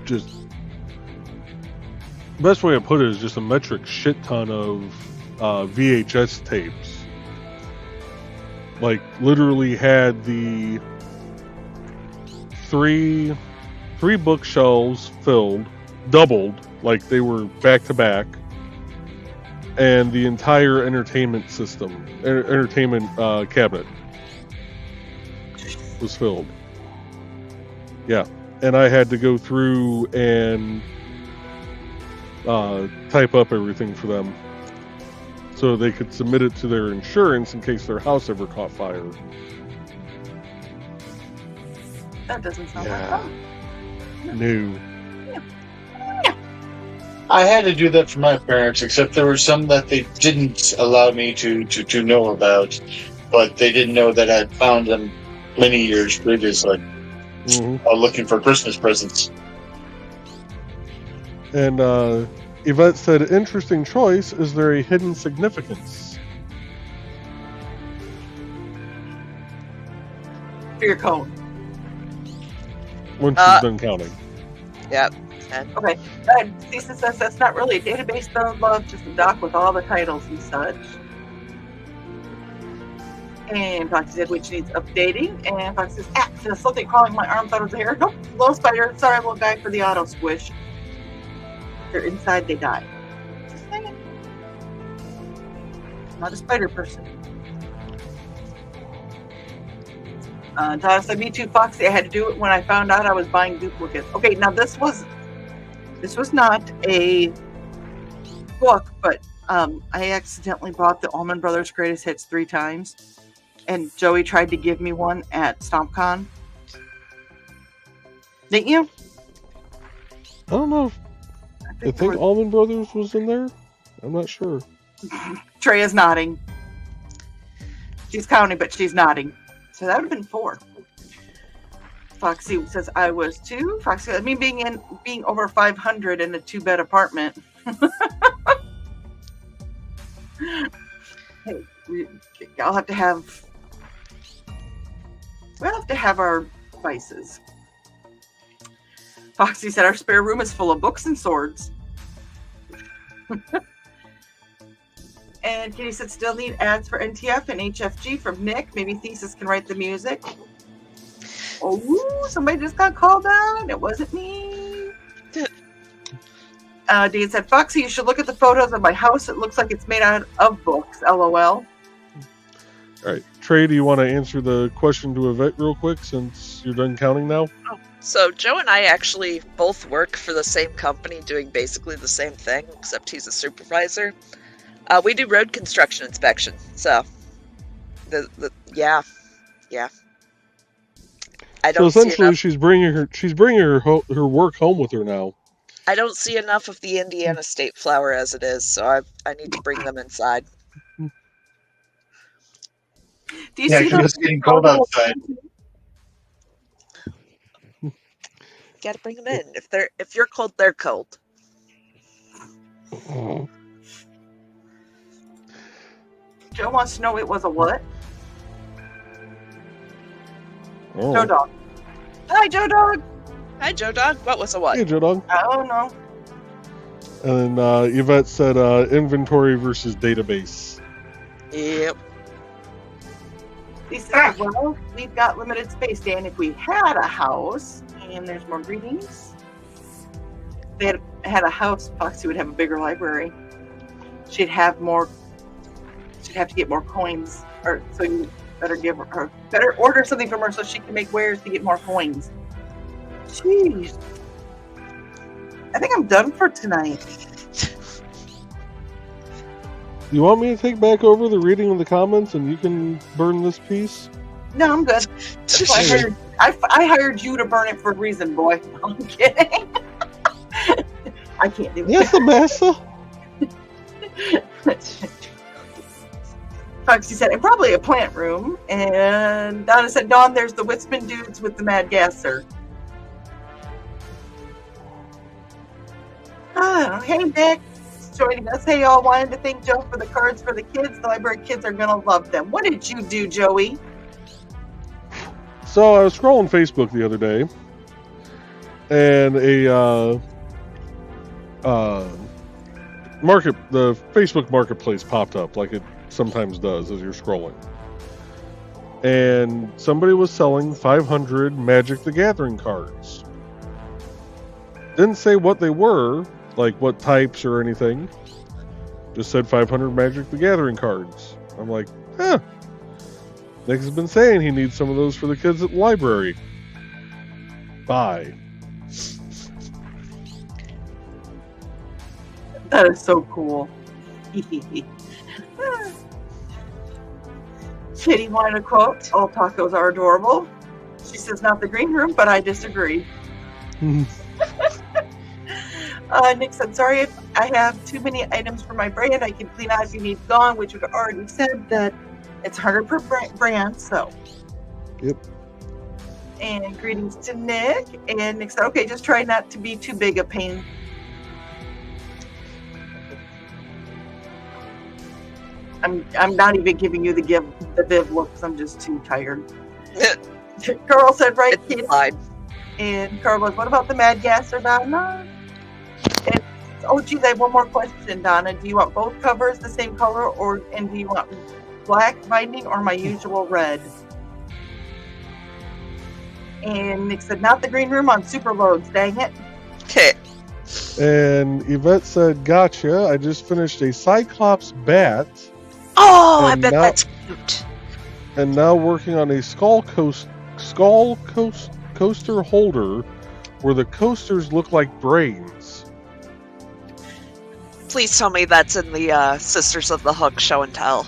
just, best way to put it is just a metric shit ton of VHS tapes. Like, literally had the three bookshelves filled, doubled, like they were back to back. And the entire entertainment system, entertainment cabinet was filled. Yeah. And I had to go through and type up everything for them so they could submit it to their insurance in case their house ever caught fire. That doesn't sound like fun. No. I had to do that for my parents, except there were some that they didn't allow me to know about, but they didn't know that I'd found them many years previously, looking for Christmas presents. And Yvette said, interesting choice. Is there a hidden significance? For your cone. Once she's done counting. Yep. Okay. Lisa says that's not really a database, though, love, just a doc with all the titles and such. And Foxy said, which needs updating. And Foxy says, there's something crawling my arm, thought it was a hair. Nope, little spider. Sorry, little guy for the auto squish. They're inside, they die. Just saying. Not a spider person. Donna said, me too, Foxy. I had to do it when I found out I was buying duplicates. Okay, now this was not a book, but I accidentally bought the Allman Brothers Greatest Hits 3 times, and Joey tried to give me one at StompCon. Didn't you? I don't know. I think Allman Brothers was in there. I'm not sure. Trey is nodding. She's counting, but she's nodding. So that would have been 4. Foxy says I was 2. Foxy, I mean, being over 500 in a 2-bed apartment. Hey, we'll have to have our vices. Foxy said our spare room is full of books and swords. And Kitty said still need ads for NTF and HFG from Nick. Maybe Thesis can write the music. Oh, somebody just got called out. It wasn't me. Dean said, Foxy, you should look at the photos of my house. It looks like it's made out of books. LOL. All right. Trey, do you want to answer the question to Yvette real quick since you're done counting now? Oh, so Joe and I actually both work for the same company doing basically the same thing, except he's a supervisor. We do road construction inspection, so Yeah. I So don't see essentially, enough. she's bringing her work home with her now. I don't see enough of the Indiana state flower as it is, so I need to bring them inside. Do you Yeah, see because those? it's getting cold outside. Got to bring them in. If you're cold, they're cold. Joe wants to know it was a what? Oh. Joe Dog. Hi, Joe Dog. Hi, Joe Dog. What was a what? Hey, Joe Dog. I don't know. And Yvette said inventory versus database. Yep. He said, well, we've got limited space, Dan. If we had a house, and there's more greetings. If they had a house, Foxy would have a bigger library. She'd have to get more coins. Or so you better order something from her so she can make wares to get more coins. Jeez. I think I'm done for tonight. You want me to take back over the reading of the comments and you can burn this piece? No, I'm good. That's why I hired you to burn it for a reason, boy. I'm kidding. I can't do it. Yes, massa. Foxy said, and probably a plant room. And Donna said, Dawn, there's the Witzman dudes with the mad gasser. Hey, Nick. Joining us. Hey, y'all. Wanted to thank Joe for the cards for the kids. The library kids are going to love them. What did you do, Joey? So I was scrolling Facebook the other day, and the Facebook Marketplace popped up like it sometimes does as you're scrolling. And somebody was selling 500 Magic the Gathering cards. Didn't say what they were, like what types or anything. Just said 500 Magic the Gathering cards. I'm like, Nick has been saying he needs some of those for the kids at the library. Bye. That is so cool. Kitty wanted a quote. All tacos are adorable. She says, not the green room, but I disagree. Nick said, sorry if I have too many items for my brand. I can clean out if you need gone, which would already said that it's 100 per brand, so. Yep. And greetings to Nick. And Nick said, okay, just try not to be too big a pain. I'm not even giving you the Viv look because I'm just too tired. Carl said, right, Kitty. And Carl goes, what about the Mad Gasser, Donna? And, oh, geez, I have one more question, Donna. Do you want both covers the same color, and do you want black binding or my usual red? And Nick said, not the green room on super loads, dang it. Okay. And Yvette said, gotcha. I just finished a Cyclops bat. Oh, I bet that's cute. And now working on a skull coaster holder where the coasters look like brains. Please tell me that's in the Sisters of the Hook show and tell.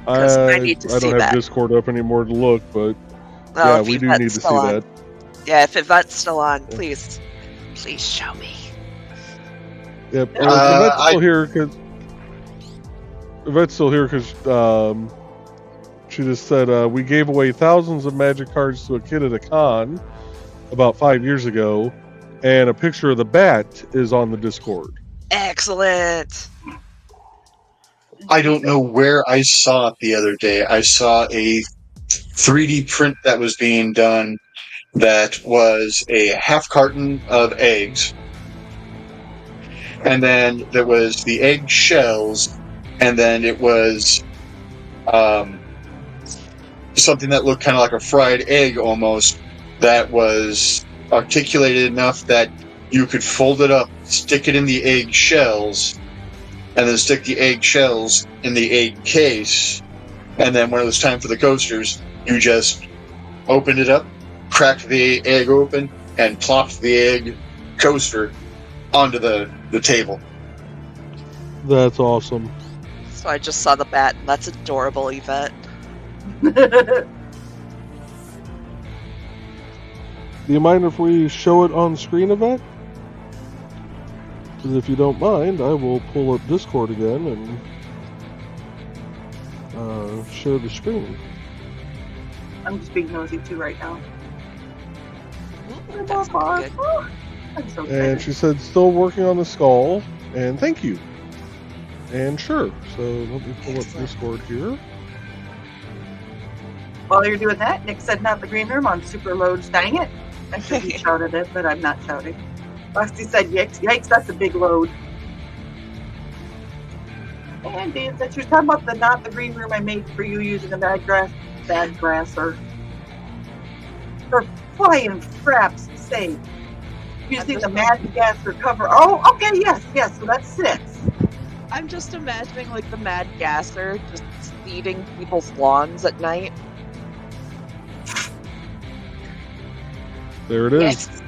I need to see that. I don't have Discord up anymore to look, but well, yeah, we do need to see that. Yeah, if Yvette's still on, please show me. Yep. Yvette's still here because she just said we gave away thousands of Magic cards to a kid at a con about 5 years ago, and a picture of the bat is on the Discord. Excellent. I don't know where I saw it the other day. I saw a 3D print that was being done that was a half carton of eggs. And then there was the egg shells, and then it was something that looked kind of like a fried egg almost, that was articulated enough that you could fold it up, stick it in the egg shells, and then stick the egg shells in the egg case. And then when it was time for the coasters, you just opened it up, cracked the egg open, and plopped the egg coaster onto the table. That's awesome. So I just saw the bat, and that's adorable, Yvette. Do you mind if we show it on screen, Yvette? Because if you don't mind, I will pull up Discord again and share the screen. I'm just being nosy too right now. That's good. I'm so And excited. she said, still working on the skull, and thank you. And sure. So let me pull up Discord here. While you're doing that, Nick said not the green room on super loads. Dang it. I should be shouted it, but I'm not shouting. Rusty said, yikes, that's a big load. And Dave said, she was talking about the not the green room I made for you using a bad grasser. For flying fraps sake. Using the mad gasser cover. Oh, okay, yes, so that's 6. I'm just imagining like the mad gasser just seeding people's lawns at night. There it is. Yes.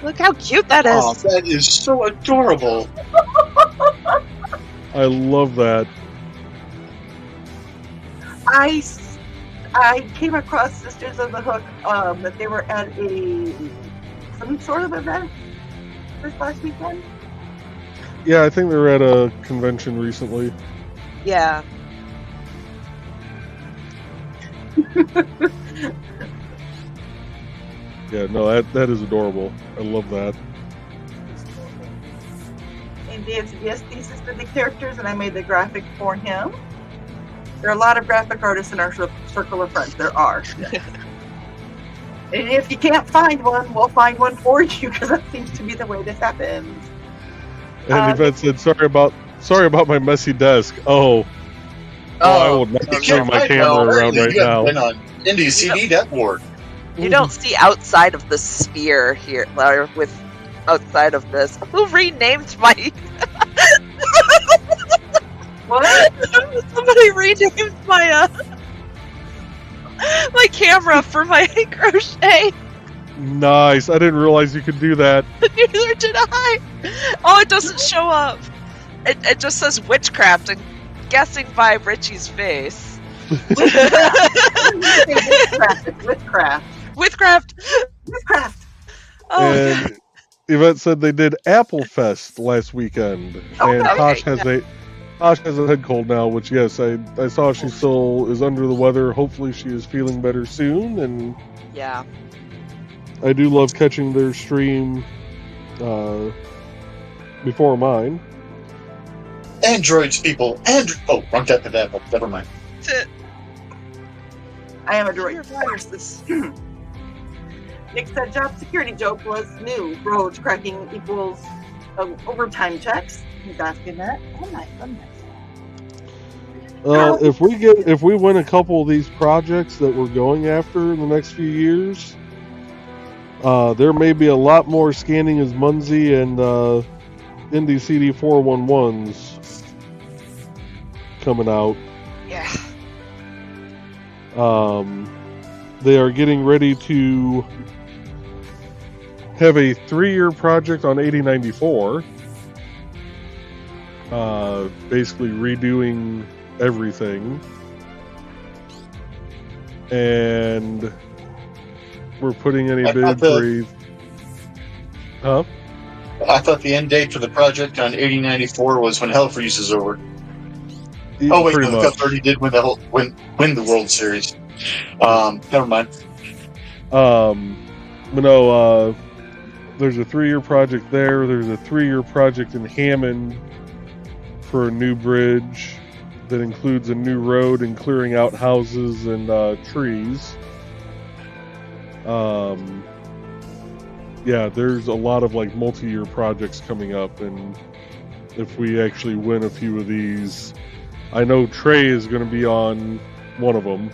Look how cute that is. Oh, that is so adorable. I love that. I came across Sisters of the Hook that they were at some sort of event this last weekend. Yeah, I think they were at a convention recently. Yeah. Yeah, no, that is adorable. I love that. And Dan said, yes, these are the characters, and I made the graphic for him. There are a lot of graphic artists in our circle of friends. There are. Yes. And if you can't find one, we'll find one for you, because that seems to be the way this happens. And Yvette said, sorry about my messy desk. Oh, I will not turn my camera around right now. Been on IndieCD.org. You don't see outside of the sphere here, with outside of this. Who renamed my... What? Somebody renamed my my camera for my crochet. Nice. I didn't realize you could do that. Neither did I. Oh, it doesn't show up. It just says witchcraft, and guessing by Richie's face. Witchcraft. Oh, And Yvette said they did Apple Fest last weekend, and Tosh has a head cold now. Which, yes, I saw she still is under the weather. Hopefully, she is feeling better soon. And yeah, I do love catching their stream before mine. Androids, people. Wrong type of apple. Never mind. I am a droid. Nick said job security joke was new. Roads cracking equals overtime checks. He's asking that. Oh my goodness. If we win a couple of these projects that we're going after in the next few years, there may be a lot more scanning as Munzie and Indie CD 411s coming out. Yeah. They are getting ready to have a 3-year project on 8094. Basically redoing everything. And we're putting in a bid for a... Huh? I thought the end date for the project on 8094 was when Hell Freeze is over. Oh wait, no, the Cup 30 did win the World Series. Never mind. But no, there's a 3-year project there. There's a 3-year project in Hammond for a new bridge that includes a new road and clearing out houses and trees. Yeah, there's a lot of like multi-year projects coming up, and if we actually win a few of these, I know Tre is going to be on one of them.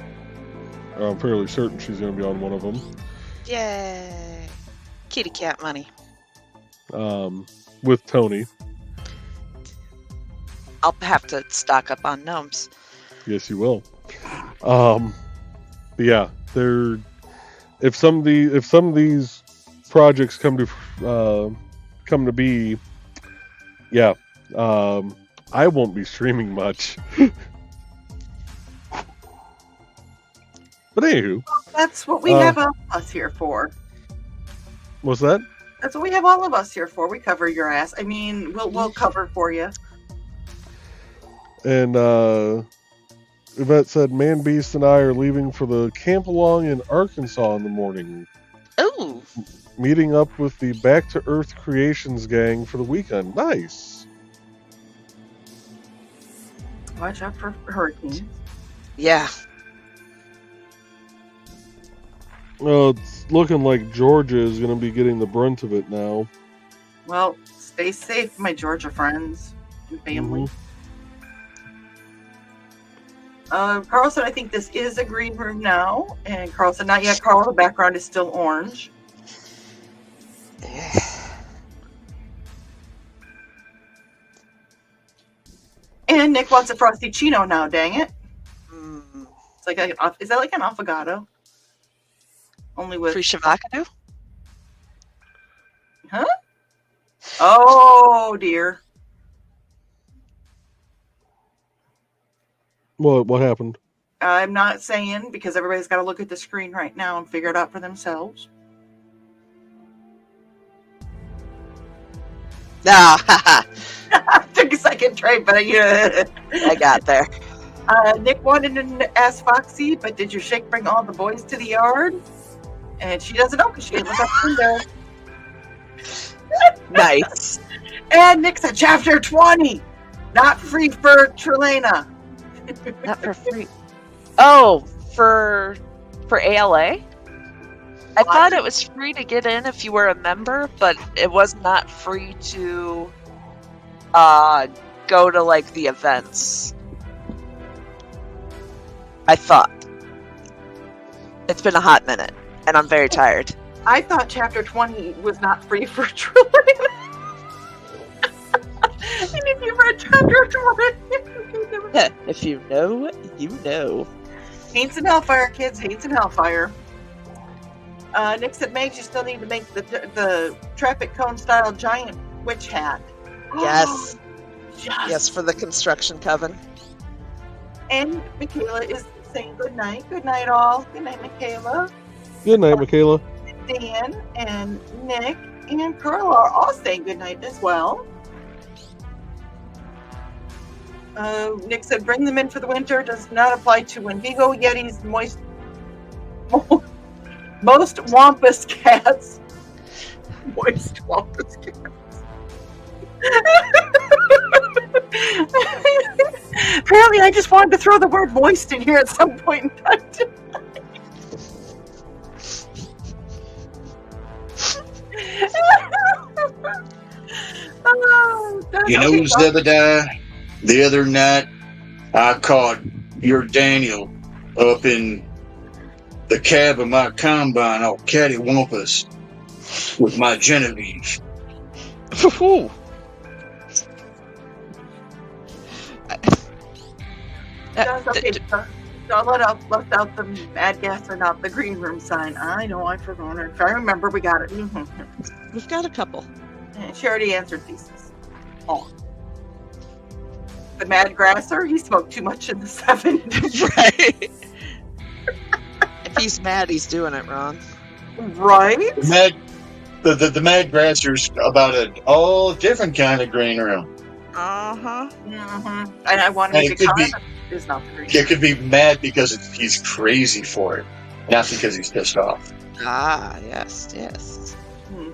I'm fairly certain she's going to be on one of them. Yay! Kitty cat money. With Tony. I'll have to stock up on gnomes. Yes, you will. Yeah, they're if some of these projects come to be, yeah, I won't be streaming much. But anywho, that's what we have all of us here for. What's that? That's what we have all of us here for. We cover your ass. I mean, we'll cover for you. And Yvette said, Man Beast and I are leaving for the camp along in Arkansas in the morning. Oh. Meeting up with the Back to Earth Creations gang for the weekend. Nice. Watch out for hurricanes. Yeah. Well, it's looking like Georgia is going to be getting the brunt of it now. Well, stay safe, my Georgia friends and family. Carl said, I think this is a green room now. And Carl said, not yet, Carl. The background is still orange. And Nick wants a Frosty Chino now, dang it. It's like is that like an affogato? Only with... Free Shavakadu? Huh? Oh, dear. What happened? I'm not saying, because everybody's got to look at the screen right now and figure it out for themselves. Ah, Took a second try, but I got there. Nick wanted to ask Foxy, but did your shake bring all the boys to the yard? And she doesn't know because she didn't look up the window. Nice. And Nick said, Chapter 20, not free for Trelena. Not for free. Oh, for ALA? I thought it was free to get in if you were a member, but it was not free to go to like the events. I thought. It's been a hot minute, and I'm very tired. I thought Chapter 20 was not free for Trelena. And if you read Chapter 20... If you know, you know. Hates and Hellfire, kids. Hates and Hellfire. Nick said, Meg, you still need to make the traffic cone style giant witch hat. Yes. Yes. Yes, for the construction coven. And Michaela is saying good night. Good night, all. Good night, Michaela. Good night, Michaela. Dan and Nick and Carla are all saying good night as well. Nick said, bring them in for the winter. Does not apply to Wendigo, Yetis, most Wampus cats. Moist Wampus cats. Apparently, I just wanted to throw the word moist in here at some point in time tonight. You know, Zebediah, the other night I caught your Daniel up in the cab of my combine all cattywampus with my Genevieve. Don't left out the mad gas and out the green room sign. I know, I forgot. If I remember, we got it. We've got a couple. And she already answered thesis. Oh. The Mad Grasser, he smoked too much in the 70s. Right. If he's mad, he's doing it wrong. Right? The Mad Grasser's about an all different kind of green room. Uh-huh. Mm-hmm. And I want to make a comment. It's not the green room. It could be mad because he's crazy for it, not because he's pissed off. Ah, yes. Mm-hmm.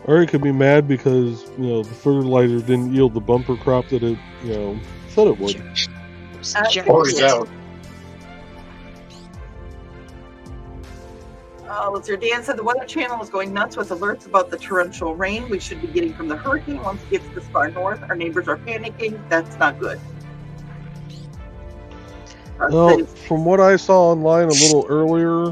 Or it could be mad because, the fertilizer didn't yield the bumper crop that it, said it would. Or he's out. Let's hear. Dan said the Weather Channel is going nuts with alerts about the torrential rain we should be getting from the hurricane once it gets this far north. Our neighbors are panicking. That's not good. Well, from what I saw online a little earlier,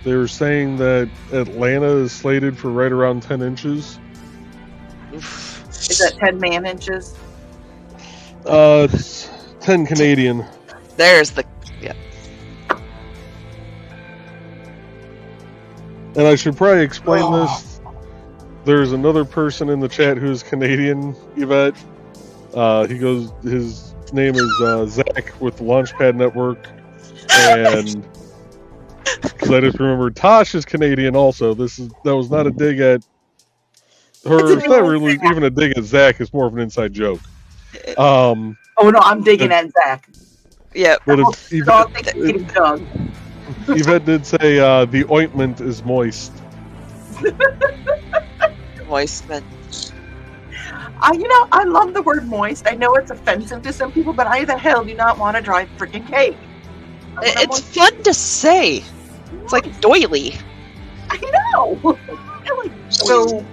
they were saying that Atlanta is slated for right around 10 inches. Is that 10 man inches? It's 10 Canadian. There's the... Yeah. And I should probably explain this. There's another person in the chat who's Canadian, Yvette. He goes, his name is Zach with the Launchpad Network, and because I just remembered Tosh is Canadian also. That was not a dig at her. It's not really even a dig at Zach. It's more of an inside joke. Oh no, I'm digging at Zach. Yeah, but if Yvette did say the ointment is moist. Moistment. I love the word moist. I know it's offensive to some people, but I the hell do not want to dry freaking cake. It's fun to say. It's like doily. I know. So,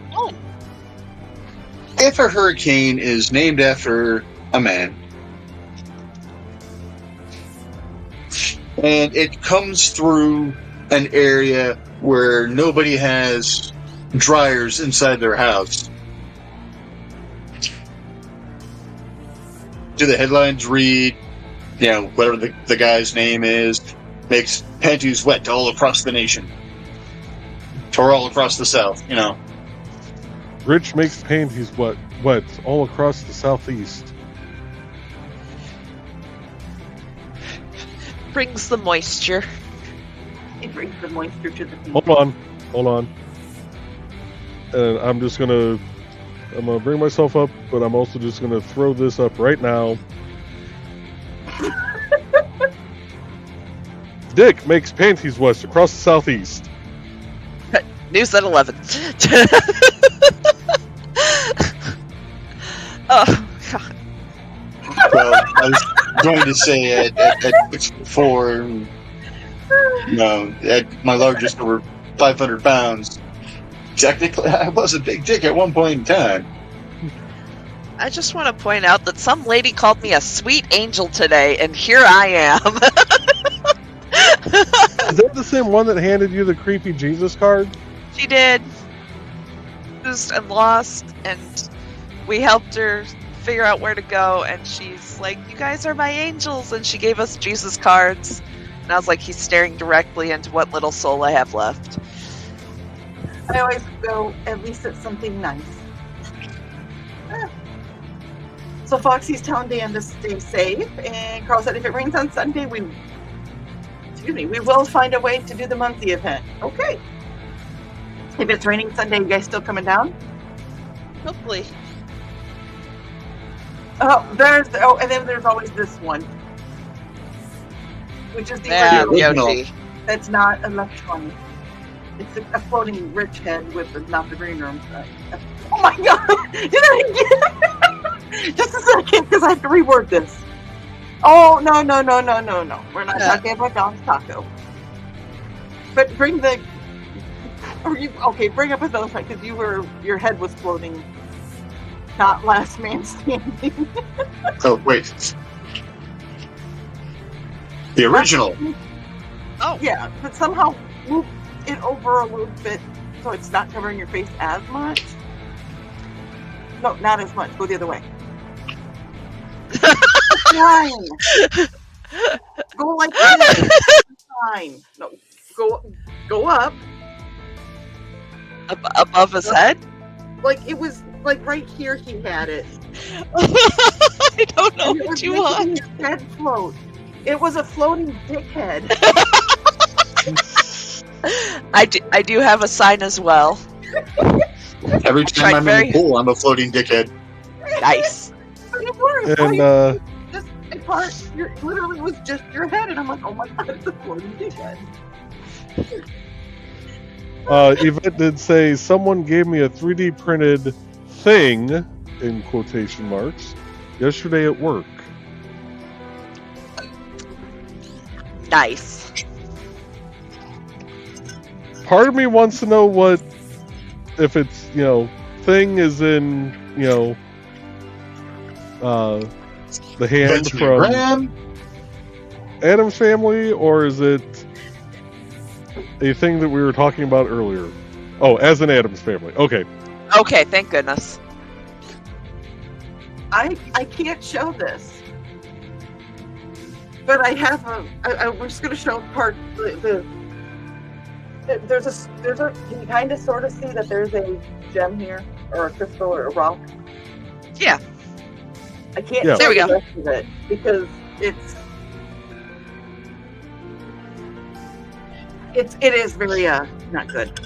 if a hurricane is named after a man, and it comes through an area where nobody has dryers inside their house, do the headlines read, whatever the guy's name is, makes panties wet all across the nation, or all across the South, Rich makes panties wet all across the Southeast. Brings the moisture. It brings the moisture to the people. Hold on. And I'm gonna bring myself up, but I'm also just gonna throw this up right now. Dick makes panties wet across the Southeast. News at 11. Oh, God. Well, I was going to say at 4, at my largest over 500 pounds, technically I was a big dick at one point in time. I just want to point out that some lady called me a sweet angel today, and here I am. Is that the same one that handed you the creepy Jesus card? She did. Used and lost, and we helped her figure out where to go, and she's like, "You guys are my angels," and she gave us Jesus cards. And I was like, he's staring directly into what little soul I have left. I always go, at least it's something nice. So Foxy's telling Dan to stay safe, and Carl said if it rains on Sunday, we will find a way to do the monthly event. Okay. If it's raining Sunday, you guys still coming down? Hopefully. And then there's always this one, which is the original. That's not electronic. It's a floating rich head with not the green room. Oh my god! Did I again? Just a second, because I have to reword this. Oh no! We're not talking about Don's Taco. But bring the. Bring up another fight because your head was floating. Not last man standing. Oh wait. The original. Oh yeah, but somehow move it over a little bit so it's not covering your face as much. No, not as much. Go the other way. Fine. Go like this. Fine. No, go up. Above his head? Like it was like right here. He had it. I don't know what you want. His head float. It was a floating dickhead. I do have a sign as well. Every time I'm in the pool, I'm a floating dickhead. Nice. And this part, literally was just your head, and I'm like, oh my god, it's a floating dickhead. Yvette did say someone gave me a 3D printed thing in quotation marks yesterday at work. Nice. Part of me wants to know what if it's thing is in the hand from Addams Family, or is it a thing that we were talking about earlier? Oh, as an Addams Family. Okay. Okay, thank goodness. I can't show this, but I have I'm just going to show part there's a can you kind of sort of see that there's a gem here or a crystal or a rock? Yeah. I can't Yeah. show There we the go. rest of it because it is very not good.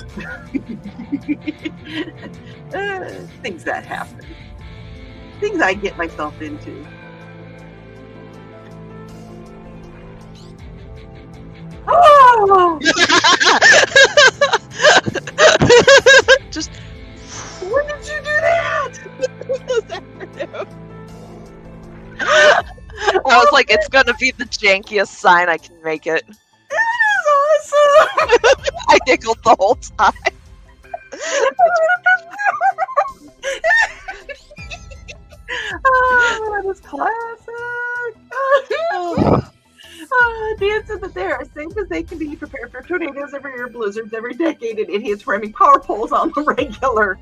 Things that happen. Things I get myself into. Oh! Just When did you do that? I was like, it's gonna be the jankiest sign I can make it. That is awesome! I giggled the whole time. Oh, that is classic. Dan said that they are as safe as they can be, prepared for tornadoes every year, blizzards every decade, and idiots ramming power poles on the regular.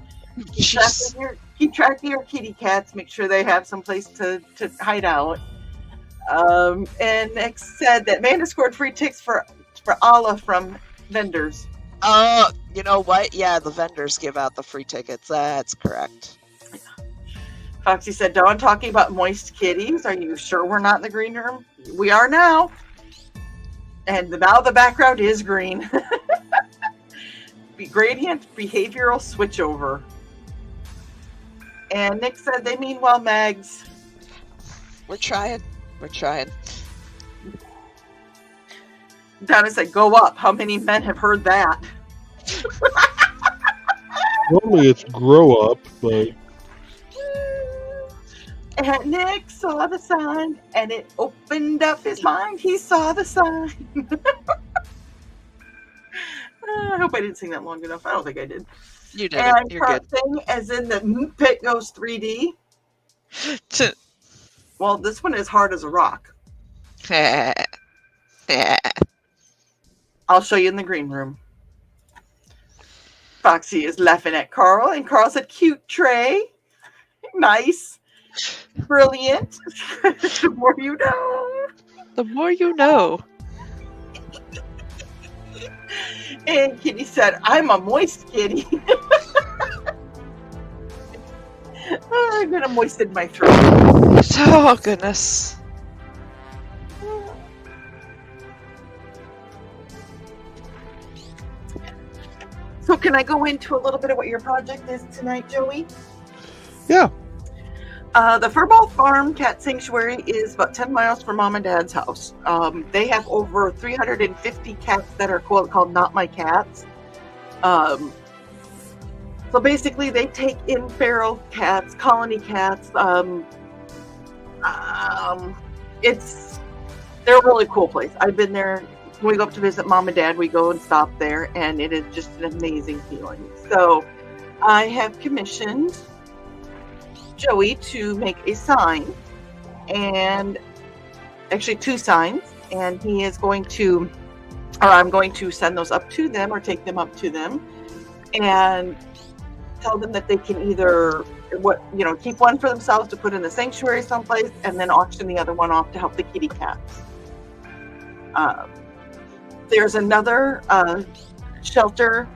Keep track of your kitty cats. Make sure they have some place to hide out. And Nick said that Amanda scored free tickets for Allah from vendors. You know what? Yeah, the vendors give out the free tickets. That's correct. Foxy said, Dawn talking about moist kitties. Are you sure we're not in the green room? We are now. And now the background is green. Gradient behavioral switchover. And Nick said they mean well, Megs. We're trying. Donna said, go up. How many men have heard that? Normally it's grow up, but And Nick saw the sign, and it opened up his mind. He saw the sign. I hope I didn't sing that long enough. I don't think I did. You did And it. You're good. thing as in the pit goes 3D. Well, this one is hard as a rock. I'll show you in the green room. Foxy is laughing at Carl, and Carl said, cute Tre. Nice. Brilliant. The more you know. The more you know. And Kitty said, I'm a moist kitty. I'm going to moisten my throat. Oh, goodness. So can I go into a little bit of what your project is tonight, Joey? yeah. The Furball Farm Cat Sanctuary is about 10 miles from Mom and Dad's house. They have over 350 cats that are called Not My Cats. So basically, they take in feral cats, colony cats. They're a really cool place. I've been there. When we go up to visit Mom and Dad, we go and stop there, and it is just an amazing feeling. So I have commissioned Joey to make a sign, and actually 2 signs, and he is going to, or I'm going to send those up to them or take them up to them and tell them that they can either keep one for themselves to put in the sanctuary someplace and then auction the other one off to help the kitty cats. There's another shelter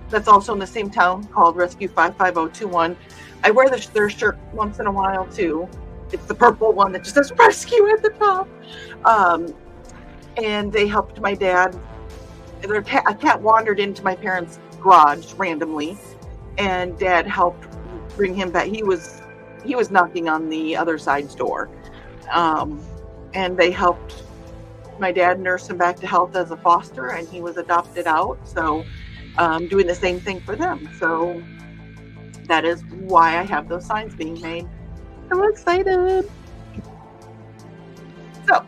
that's also in the same town called Rescue 55021. I wear their shirt once in a while too. It's the purple one that just says rescue at the top. And they helped my dad. A cat wandered into my parents' garage randomly, and Dad helped bring him back. He was knocking on the other side's door, and they helped my dad nurse him back to health as a foster, and he was adopted out. So doing the same thing for them. So that is why I have those signs being made. I'm excited. So,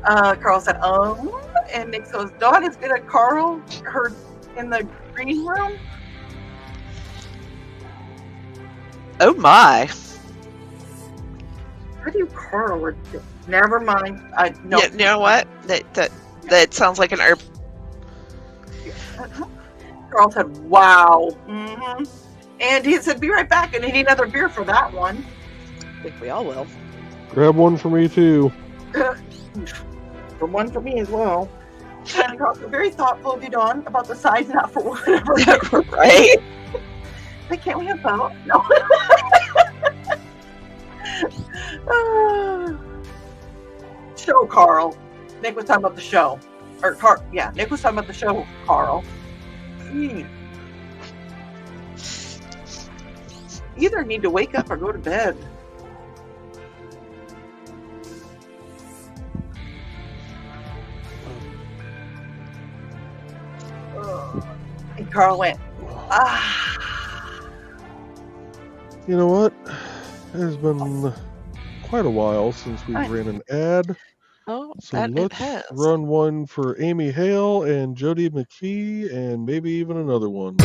Carl said, and Nick goes, Dawn is good at Carl, her in the green room. Oh my. How do you Carl it? Never mind. No. You know what? That sounds like an herb. Carl said, wow. Mm-hmm. And he said, be right back. And he need another beer for that one. I think we all will. Grab one for me too. For one for me as well. And Carl said, very thoughtful of you, Dawn, about the size, not for whatever. Right? Like, can't we have both? No. Show, Carl. Nick was talking about the show. Nick was talking about the show, Carl. Either need to wake up or go to bed. And Carl went, You know what? It has been quite a while since we ran an ad. Oh, so let's run one for Amy Hale and Jody McPhee and maybe even another one.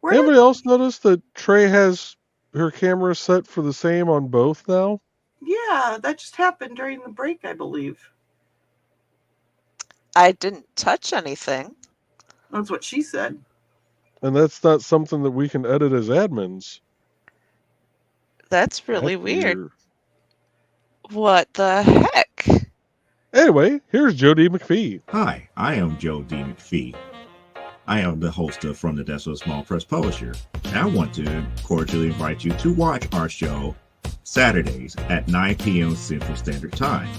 Anybody else notice that Tre has her camera set for the same on both now? Yeah, that just happened during the break, I believe. I didn't touch anything. That's what she said. And that's not something that we can edit as admins. That's really weird. What the heck? Anyway, here's Jody McPhee. Hi, I am Joe D. McPhee. I am the host of From the Desk of a Small Press Publisher, and I want to cordially invite you to watch our show Saturdays at 9 p.m. Central Standard Time.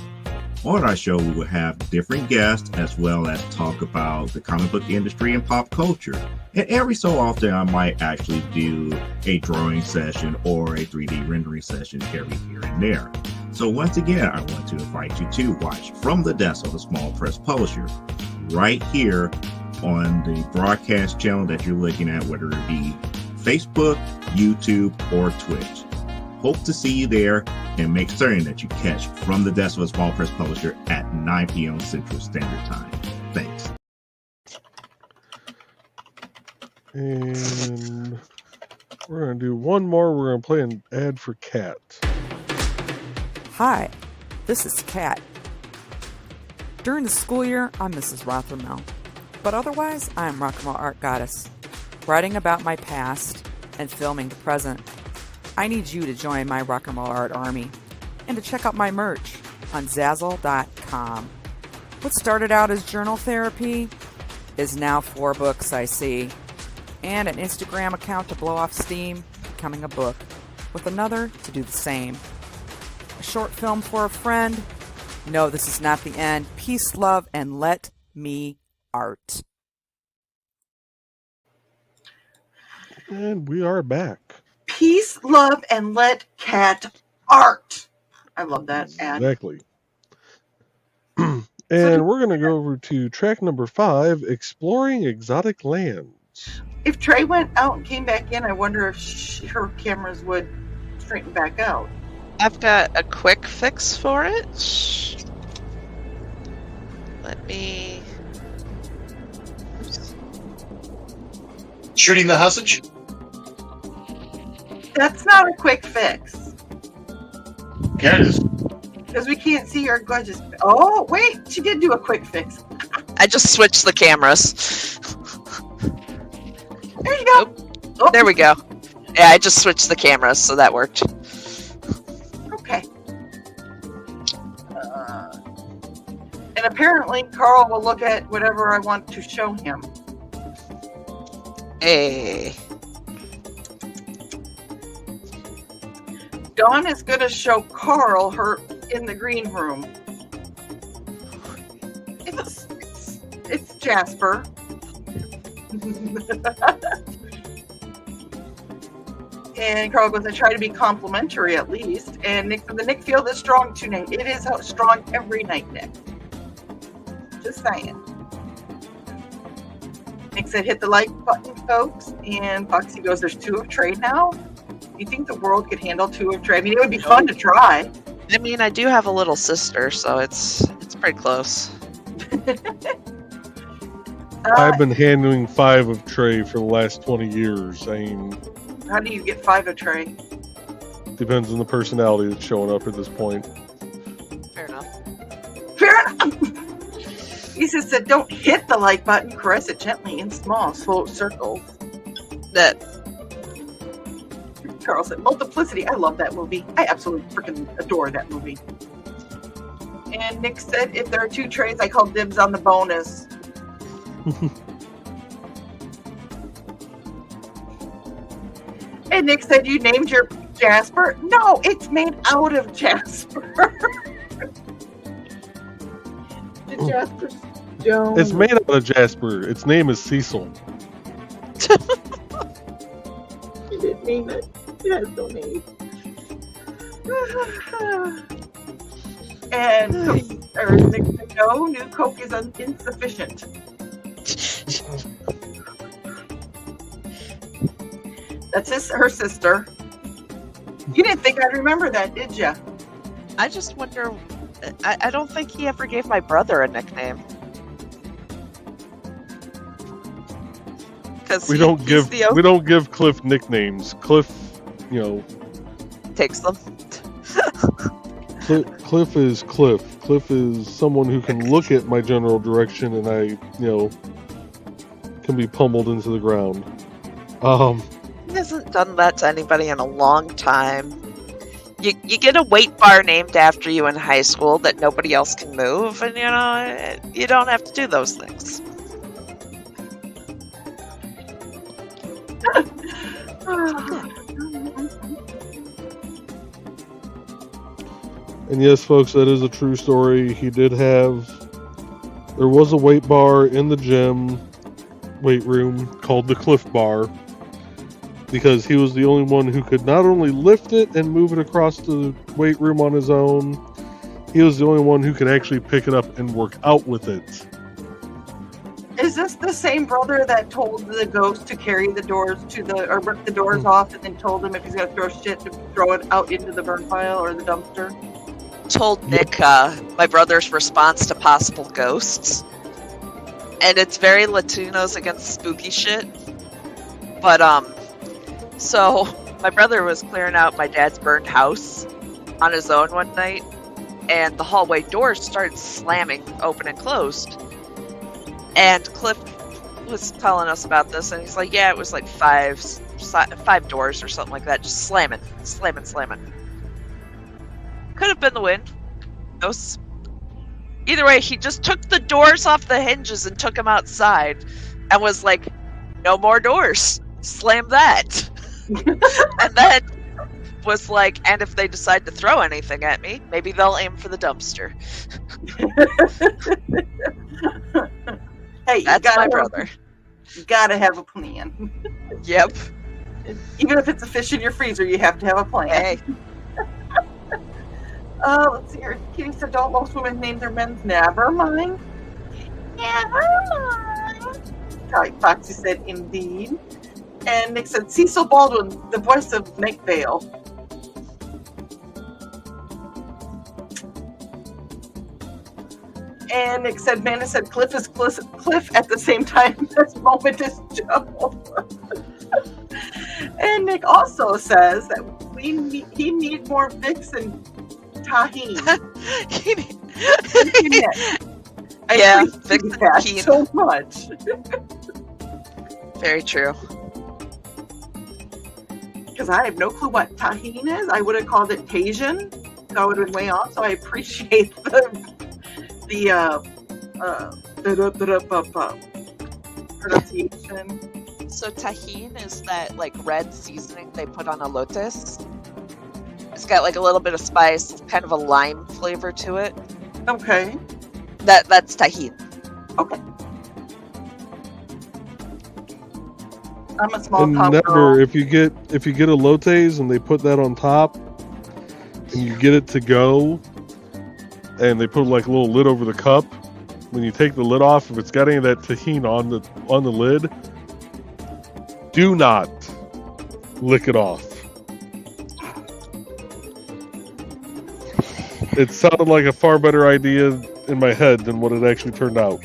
On our show, we will have different guests as well as talk about the comic book industry and pop culture. And every so often, I might actually do a drawing session or a 3D rendering session every here and there. So once again, I want to invite you to watch From the Desk of a Small Press Publisher right here on the broadcast channel that you're looking at, whether it be Facebook, YouTube, or Twitch. Hope to see you there, and make certain that you catch From the Desk of a Small Press Publisher at 9 p.m. Central Standard Time. Thanks. And we're going to do one more. We're going to play an ad for Kat. Hi, this is Kat. During the school year, I'm Mrs. Rothermel. But otherwise, I am Rock and Roll Art Goddess, writing about my past and filming the present. I need you to join my Rock and Roll Art army and to check out my merch on Zazzle.com. What started out as journal therapy is now 4 books, I see, and an Instagram account to blow off steam, becoming a book, with another to do the same. A short film for a friend. No, this is not the end. Peace, love, and let me art. And we are back. Peace, love, and let Kat art. I love that ad. Exactly. And we're going to go over to track number 5, Exploring Exotic Lands. If Tre went out and came back in, I wonder if her cameras would straighten back out. I've got a quick fix for it. Let me... Shooting the hostage? That's not a quick fix. Yeah, it is. Because we can't see her gorgeous. Oh, wait. She did do a quick fix. I just switched the cameras. There you go. Oh, there we go. Yeah, I just switched the cameras, so that worked. Okay. And apparently, Carl will look at whatever I want to show him. Hey. Dawn is going to show Carl her in the green room. It's Jasper. And Carl goes, I try to be complimentary at least. And Nick, the Nick field is strong tonight. It is strong every night, Nick. Just saying. Nick said, hit the like button, folks. And Foxy goes, there's 2 of Tre now? Do you think the world could handle 2 of Tre? I mean, it would be fun to try. I mean, I do have a little sister, so it's pretty close. I've been handling 5 of Tre for the last 20 years. I mean, how do you get 5 of Tre? Depends on the personality that's showing up at this point. Fair enough. Fair enough. He just said, don't hit the like button, caress it gently in small, slow circles. That. Carl said, Multiplicity. I love that movie. I absolutely freaking adore that movie. And Nick said, if there are 2 Tres, I call dibs on the bonus. And Nick said, you named your Jasper? No, it's made out of Jasper. The Jasper Stone. It's made out of Jasper. Its name is Cecil. He didn't name it. It has no name. And Nick said, no, new Coke is insufficient. That's her sister. You didn't think I'd remember that, did you? I just wonder. I don't think he ever gave my brother a nickname. Because we don't give Cliff nicknames. Cliff, takes them. Cliff is Cliff. Cliff is someone who can look at my general direction, and I, can be pummeled into the ground. He hasn't done that to anybody in a long time. You get a weight bar named after you in high school that nobody else can move, and you don't have to do those things. And yes, folks, that is a true story. There was a weight bar in the gym weight room called the Cliff Bar, because he was the only one who could not only lift it and move it across the weight room on his own, he was the only one who could actually pick it up and work out with it. Is this the same brother that told the ghost to carry the doors or rip the doors off, and then told him if he's going to throw shit to throw it out into the burn pile or the dumpster? Told Nick my brother's response to possible ghosts. And it's very Latinos against spooky shit. But, so my brother was clearing out my dad's burned house on his own one night, and the hallway doors started slamming open and closed. And Cliff was telling us about this, and he's like, yeah, it was like five doors or something like that, just slamming. Could have been the wind. Ghosts. Either way, he just took the doors off the hinges and took them outside and was like, no more doors. Slam that. And then was like, and if they decide to throw anything at me, maybe they'll aim for the dumpster. Hey, that's my brother. You gotta have a plan. Yep. Even if it's a fish in your freezer, you have to have a plan. Hey. Let's see here. Kitty said, don't most women name their men? Never mind. Never mind. Foxy said, indeed. And Nick said, Cecil Baldwin, the voice of Nick Vale. And Nick said, Amanda said, Cliff is Cliff at the same time. This moment is Joe. And Nick also says that he needs more Vicks and tahine. Yeah, Vicks and so much. Very true. Because I have no clue what tahine is. I would have called it Tajin. So I would have been way off. So I appreciate the pronunciation. So tahine is that like red seasoning they put on elotes. It's got like a little bit of spice, kind of a lime flavor to it. Okay. That's tahine. Okay. I'm a small and town never girl. if you get elotes and they put that on top and you get it to go and they put like a little lid over the cup, when you take the lid off, if it's got any of that tahini on the lid, do not lick it off. It sounded like a far better idea in my head than what it actually turned out.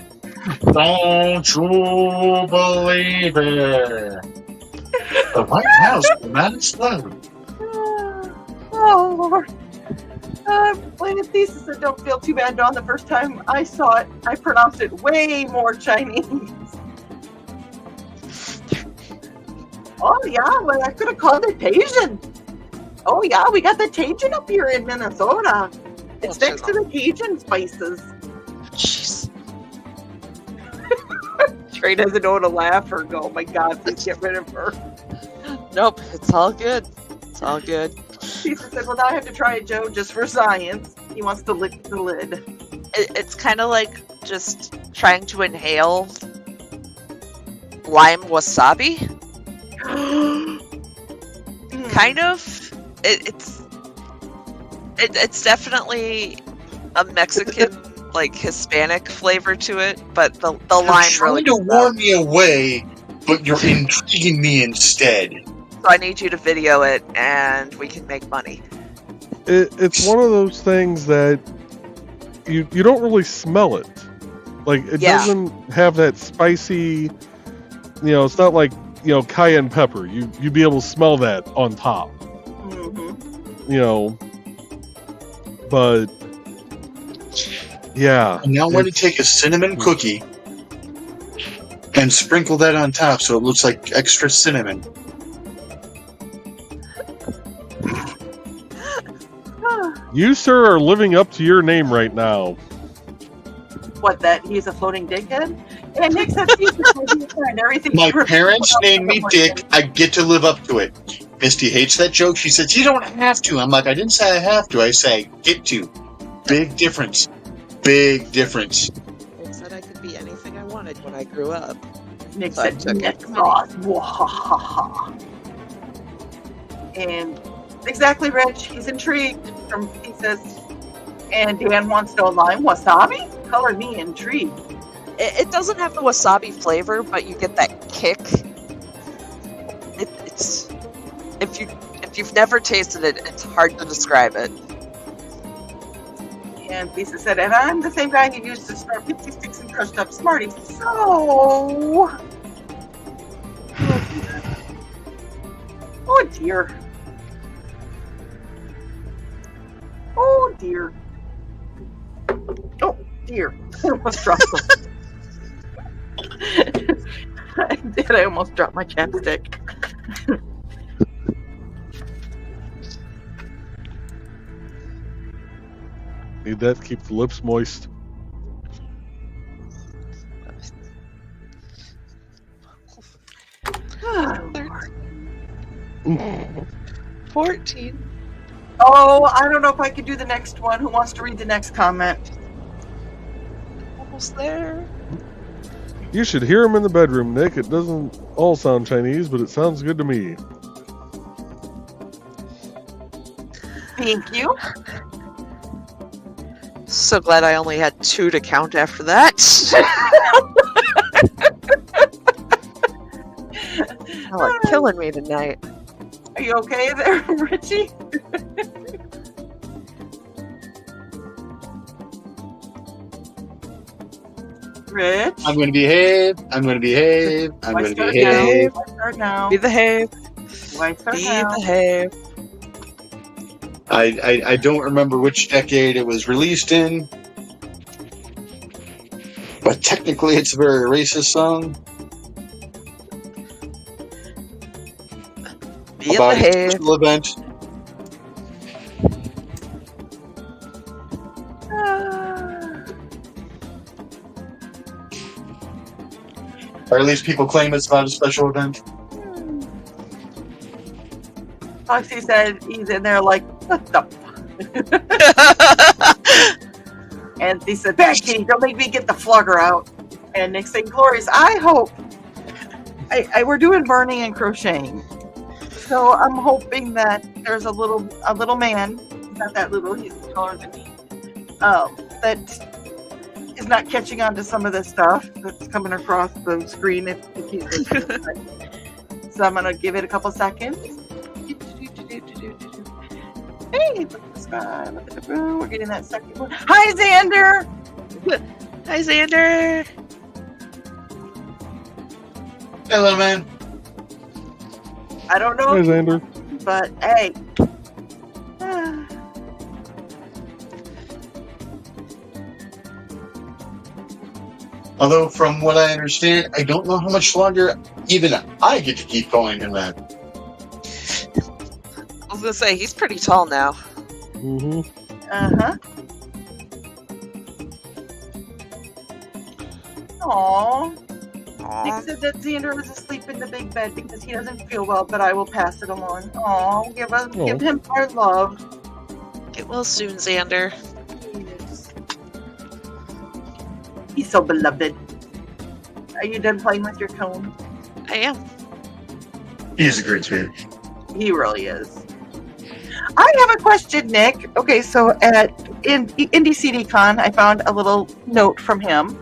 Don't you believe it? The White House will not explode. Oh, Lord. Plain thesis said, don't feel too bad, Dawn. The first time I saw it, I pronounced it way more Chinese. Oh, yeah, well, I could have called it Tajin. Oh, yeah, we got the Tajin up here in Minnesota. It's next to the Cajun spices. Jeez. Trey doesn't know to laugh or go, oh my God, please get rid of her. Nope, it's all good. It's all good. Lisa said, well, now I have to try it, Joe, just for science. He wants to lick the lid. It's kind of like just trying to inhale lime wasabi. Kind of. It's definitely a Mexican, like Hispanic flavor to it, but the lime really. You're trying to warn me away, but you're intriguing me instead. So I need you to video it, and we can make money. It's one of those things that you don't really smell it. Like, it doesn't have that spicy, it's not like, cayenne pepper. You'd be able to smell that on top. Mm-hmm. But, yeah. And now I'm going to take a cinnamon cookie and sprinkle that on top so it looks like extra cinnamon. You, sir, are living up to your name right now. What, that he's a floating dickhead? And Nick says he's a floating friend. Everything. My parents named me Dick. I get to live up to it. Misty hates that joke. She says, you don't have to. I'm like, I didn't say I have to. I say, get to. Big difference. Big difference. I said I could be anything I wanted when I grew up. Nick said, Nick Ross. And exactly, Rich. He's intrigued. He says, and Dan wants to know lime wasabi? Color me intrigued. It doesn't have the wasabi flavor, but you get that kick. It's if you've never tasted it, it's hard to describe it. And Lisa said, and I'm the same guy who used to snort 56 and crushed up Smarties. So, oh dear. Oh dear. Oh dear. I almost dropped them. I did. I almost dropped my chapstick. Need that to keep the lips moist. Oh, 14. Oh, I don't know if I could do the next one. Who wants to read the next comment? Almost there. You should hear him in the bedroom, Nick. It doesn't all sound Chinese, but it sounds good to me. Thank you. So glad I only had 2 to count after that. Y'all are killing me tonight. Are you okay there, Richie? Rich? I'm going to behave. I'm going to behave. I'm going to behave. Start now. Behave. Behave. I don't remember which decade it was released in, but technically it's a very racist song. About a special event. Or at least people claim it's about a special event. Foxy said he's in there like, what the fuck? And he said, Becky, don't make me get the flugger out. And Nick said, Glorious, I hope. We're doing burning and crocheting. So I'm hoping that there's a little man, he's not that little, he's taller than me, that is not catching on to some of the stuff that's coming across the screen if he's listening. So I'm going to give it a couple seconds. Hey, look at the sky, look at the blue. We're getting that second one. Hi, Xander! Hi, Xander! Hello, man. I don't know. Hi, Xander. But hey. Although, from what I understand, I don't know how much longer even I get to keep going in that. I was gonna say, he's pretty tall now. Mm-hmm. Uh-huh. Aww. Nick said that Xander was asleep in the big bed because he doesn't feel well, but I will pass it along. Aww, give him our love. Get well soon, Xander. He's so beloved. Are you done playing with your cone? I am. He's a great spirit. He really is. I have a question, Nick. Okay, so in Indie CDCon, I found a little note from him.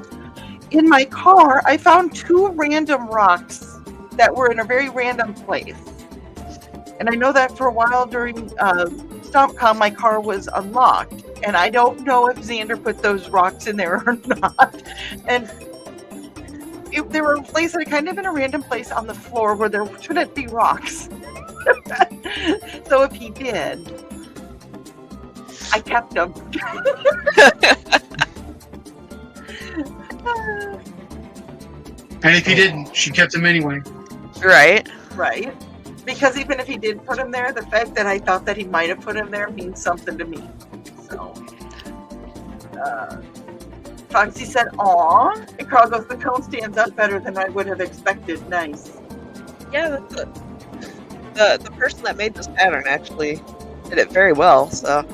In my car, I found 2 random rocks that were in a very random place. And I know that for a while during StompCon, my car was unlocked. And I don't know if Xander put those rocks in there or not. And they were placed kind of in a random place on the floor where there shouldn't be rocks. So if he did, I kept them. And if he didn't, she kept him anyway. Right. Right. Because even if he did put him there, the fact that I thought that he might have put him there means something to me. So, Foxy said, "Aw." And Carl goes, "The cone stands up better than I would have expected." Nice. Yeah, the person that made this pattern actually did it very well. So,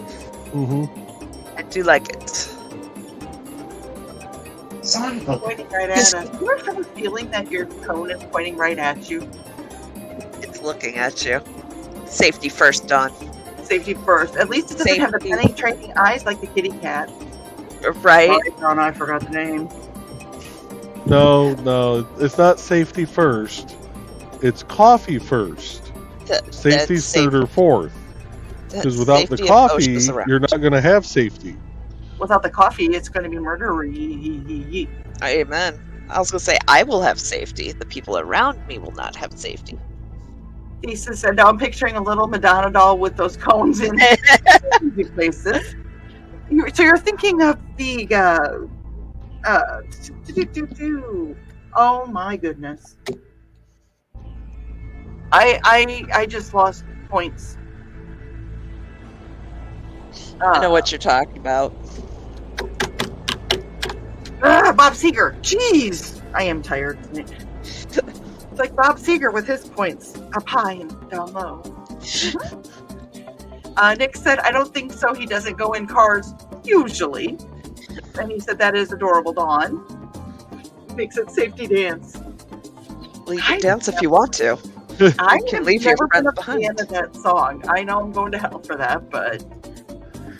I do like it. Pointing right at us. Do you ever have a feeling that your cone is pointing right at you? It's looking at you. Safety first, Dawn. Safety first. At least it doesn't have the penetrating eyes like the kitty cat. Right. Sorry, Dawn, I forgot the name. No, it's not safety first. It's coffee first. Safety's third or fourth. Because without the coffee, you're not going to have safety. Without the coffee, it's going to be murder. Amen. I was going to say, I will have safety. The people around me will not have safety. He said, now I'm picturing a little Madonna doll with those cones in places. So you're thinking of the oh my goodness. I just lost points. I know what you're talking about. Bob Seger. Jeez, I am tired. It's like Bob Seger with his points up high and down low. Nick said, I don't think so. He doesn't go in cars usually. And he said, that is adorable, Dawn. Makes it safety dance. Well, you can dance if you want to. I can leave your friends behind. The end of that song. I know I'm going to hell for that, but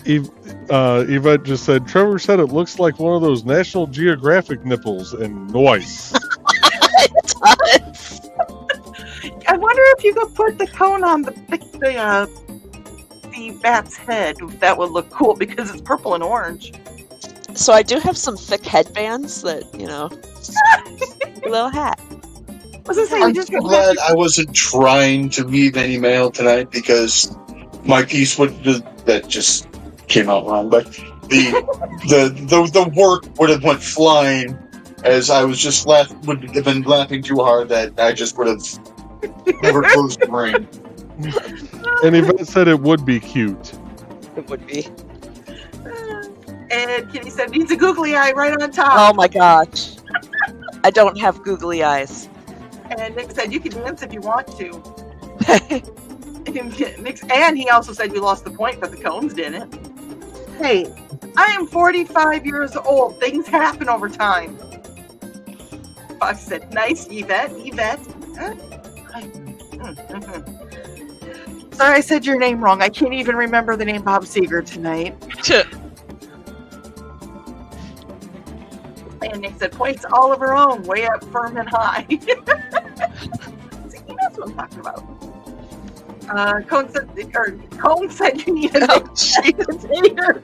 Yvette just said, Trevor said it looks like one of those National Geographic nipples, and noise. It does. I wonder if you could put the cone on the bat's head. That would look cool because it's purple and orange. So I do have some thick headbands that, a little hat. I'm glad I wasn't trying to weave any mail tonight because my piece that just came out wrong. But the work would have went flying, as I was just would have been laughing too hard that I just would have never closed the brain. And Yvette said it would be cute. It would be. And Kitty said needs a googly eye right on top. Oh my gosh. I don't have googly eyes. And Nick said you can dance if you want to. And he also said you lost the point, but the cones didn't. Hey, I am 45 years old. Things happen over time. Fox said, nice, Yvette. Sorry, I said your name wrong. I can't even remember the name Bob Seger tonight. And Nick said, points all of her own, way up firm and high. See, he knows what I'm talking about. Cone said you need a Nick fascinator.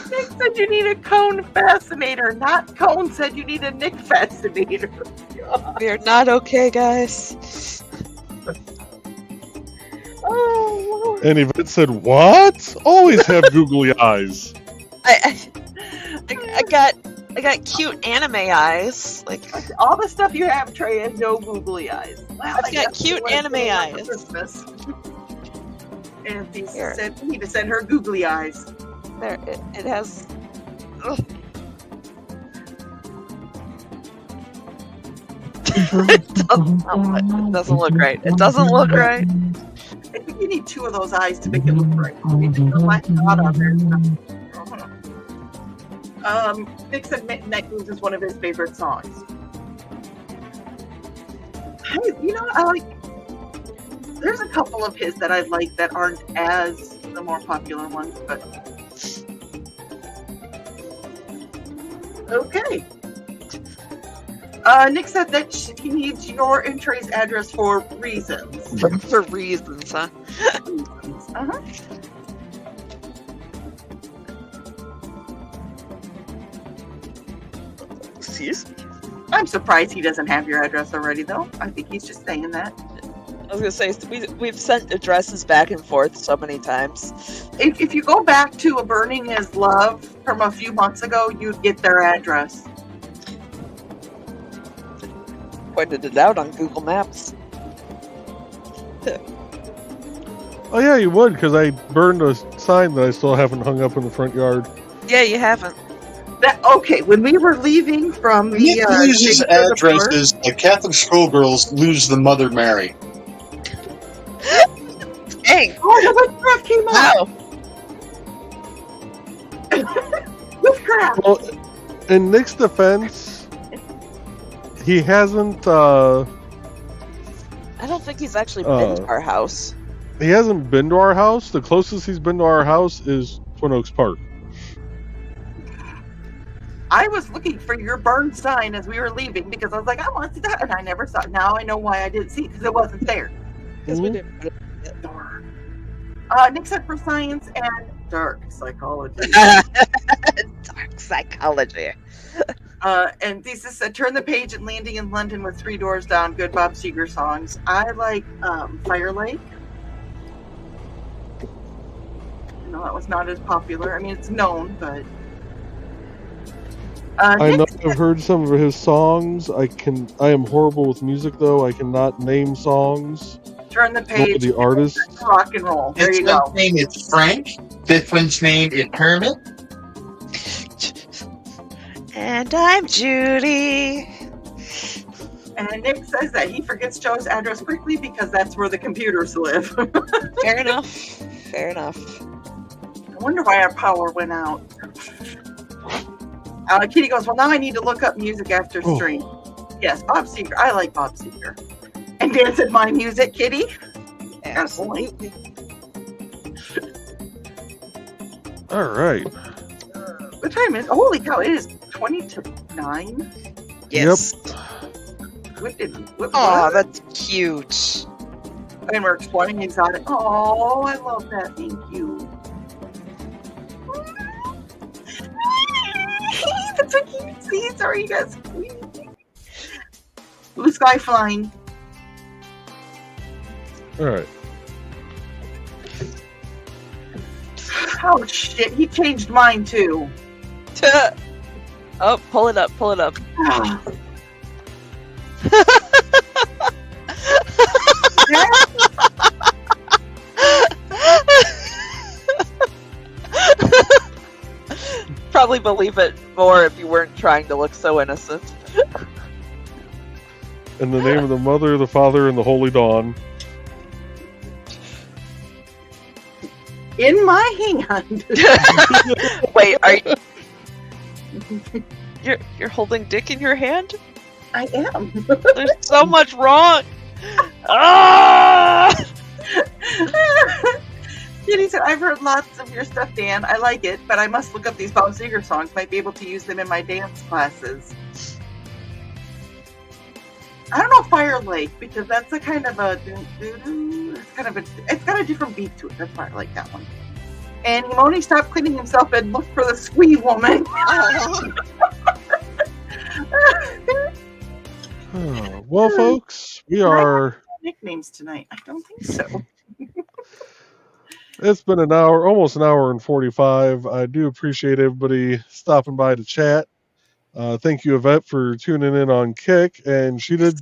Nick said you need a cone fascinator, not Cone said you need a Nick fascinator. We are not okay, guys. Oh, Lord. And Yvette said, what? Always have googly eyes. I got cute anime eyes. Like all the stuff you have, Trey, has no googly eyes. Well, I've got cute anime eyes. Christmas. And he said we need to send her googly eyes. There, it has. Ugh. It doesn't look right. It doesn't look right. I think you need 2 of those eyes to make it look right. You need to put black dot on there. Nick said Night Moves is one of his favorite songs. Hey, you know, I like. There's a couple of his that I like that aren't as the more popular ones, but okay. Nick said that he needs your and Tre's address for reasons. For reasons, huh? Uh-huh. Excuse me? I'm surprised he doesn't have your address already, though. I think he's just saying that. I was gonna say we've sent addresses back and forth so many times. If you go back to A Burning Is Love from a few months ago, you'd get their address. Pointed it out on Google Maps. Oh yeah, you would, because I burned a sign that I still haven't hung up in the front yard. Yeah, you haven't. Okay, when we were leaving from the Nick loses addresses like Catholic schoolgirls lose the Mother Mary. Dang! Oh, the witchcraft came out! Witchcraft! Well, in Nick's defense, he hasn't. I don't think he's actually been to our house. He hasn't been to our house. The closest he's been to our house is Twin Oaks Park. I was looking for your burned sign as we were leaving because I was like, I want to see that, and I never saw it. Now I know why I didn't see it because it wasn't there. Because we didn't. Nick said for science and dark psychology. Dark psychology. And Thesis said, turn the page and Landing in London with 3 Doors Down. Good Bob Seger songs. I like Fire Lake. No, that was not as popular. I mean, it's known, but. I know I've heard some of his songs. I am horrible with music, though. I cannot name songs. Turn the page. The artist. Rock and roll. There you go. His name is Frank. This one's name is Hermit. And I'm Judy. And Nick says that he forgets Joe's address quickly because that's where the computers live. Fair enough. Fair enough. I wonder why our power went out. Kitty goes, well, now I need to look up music after stream. Yes, Bob Seger. I like Bob Seger. And Dan said, my music, Kitty. Absolutely. All right. What time is? Holy cow! It is 20:09. Yes. Yep. Oh, that's cute. And we're exploring exotic. Oh, I love that. Thank you. That's so cute. See, sorry, you guys. Blue sky flying. All right. Oh shit! He changed mine too. Oh, pull it up. Pull it up. Probably believe it more if you weren't trying to look so innocent. In the name of the Mother, the Father, and the Holy Dawn. In my hand. Wait, are you're holding dick in your hand? I am. There's so much wrong. Ah! Kitty said, I've heard lots of your stuff, Dan. I like it, but I must look up these Bob Seger songs. Might be able to use them in my dance classes. I don't know Fire Lake because that's a kind of a it's got a different beat to it. That's why I like that one. And Imoni stopped cleaning himself and looked for the squee woman. Well, folks, we are nicknames tonight. I don't think so. It's been an hour, almost an hour and 45. I do appreciate everybody stopping by to chat. Thank you, Yvette, for tuning in on Kick. And she did.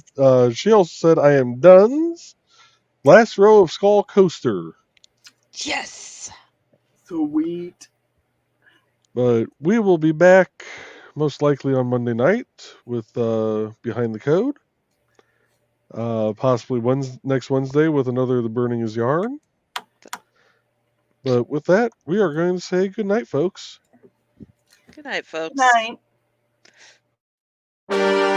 She also said, "I am Dunn's last row of Skull Coaster." Yes. Sweet. But we will be back most likely on Monday night with Behind the Code. Possibly next Wednesday with another The Burning is Yarn. But with that, we are going to say good night, folks. Good night, folks. Good night.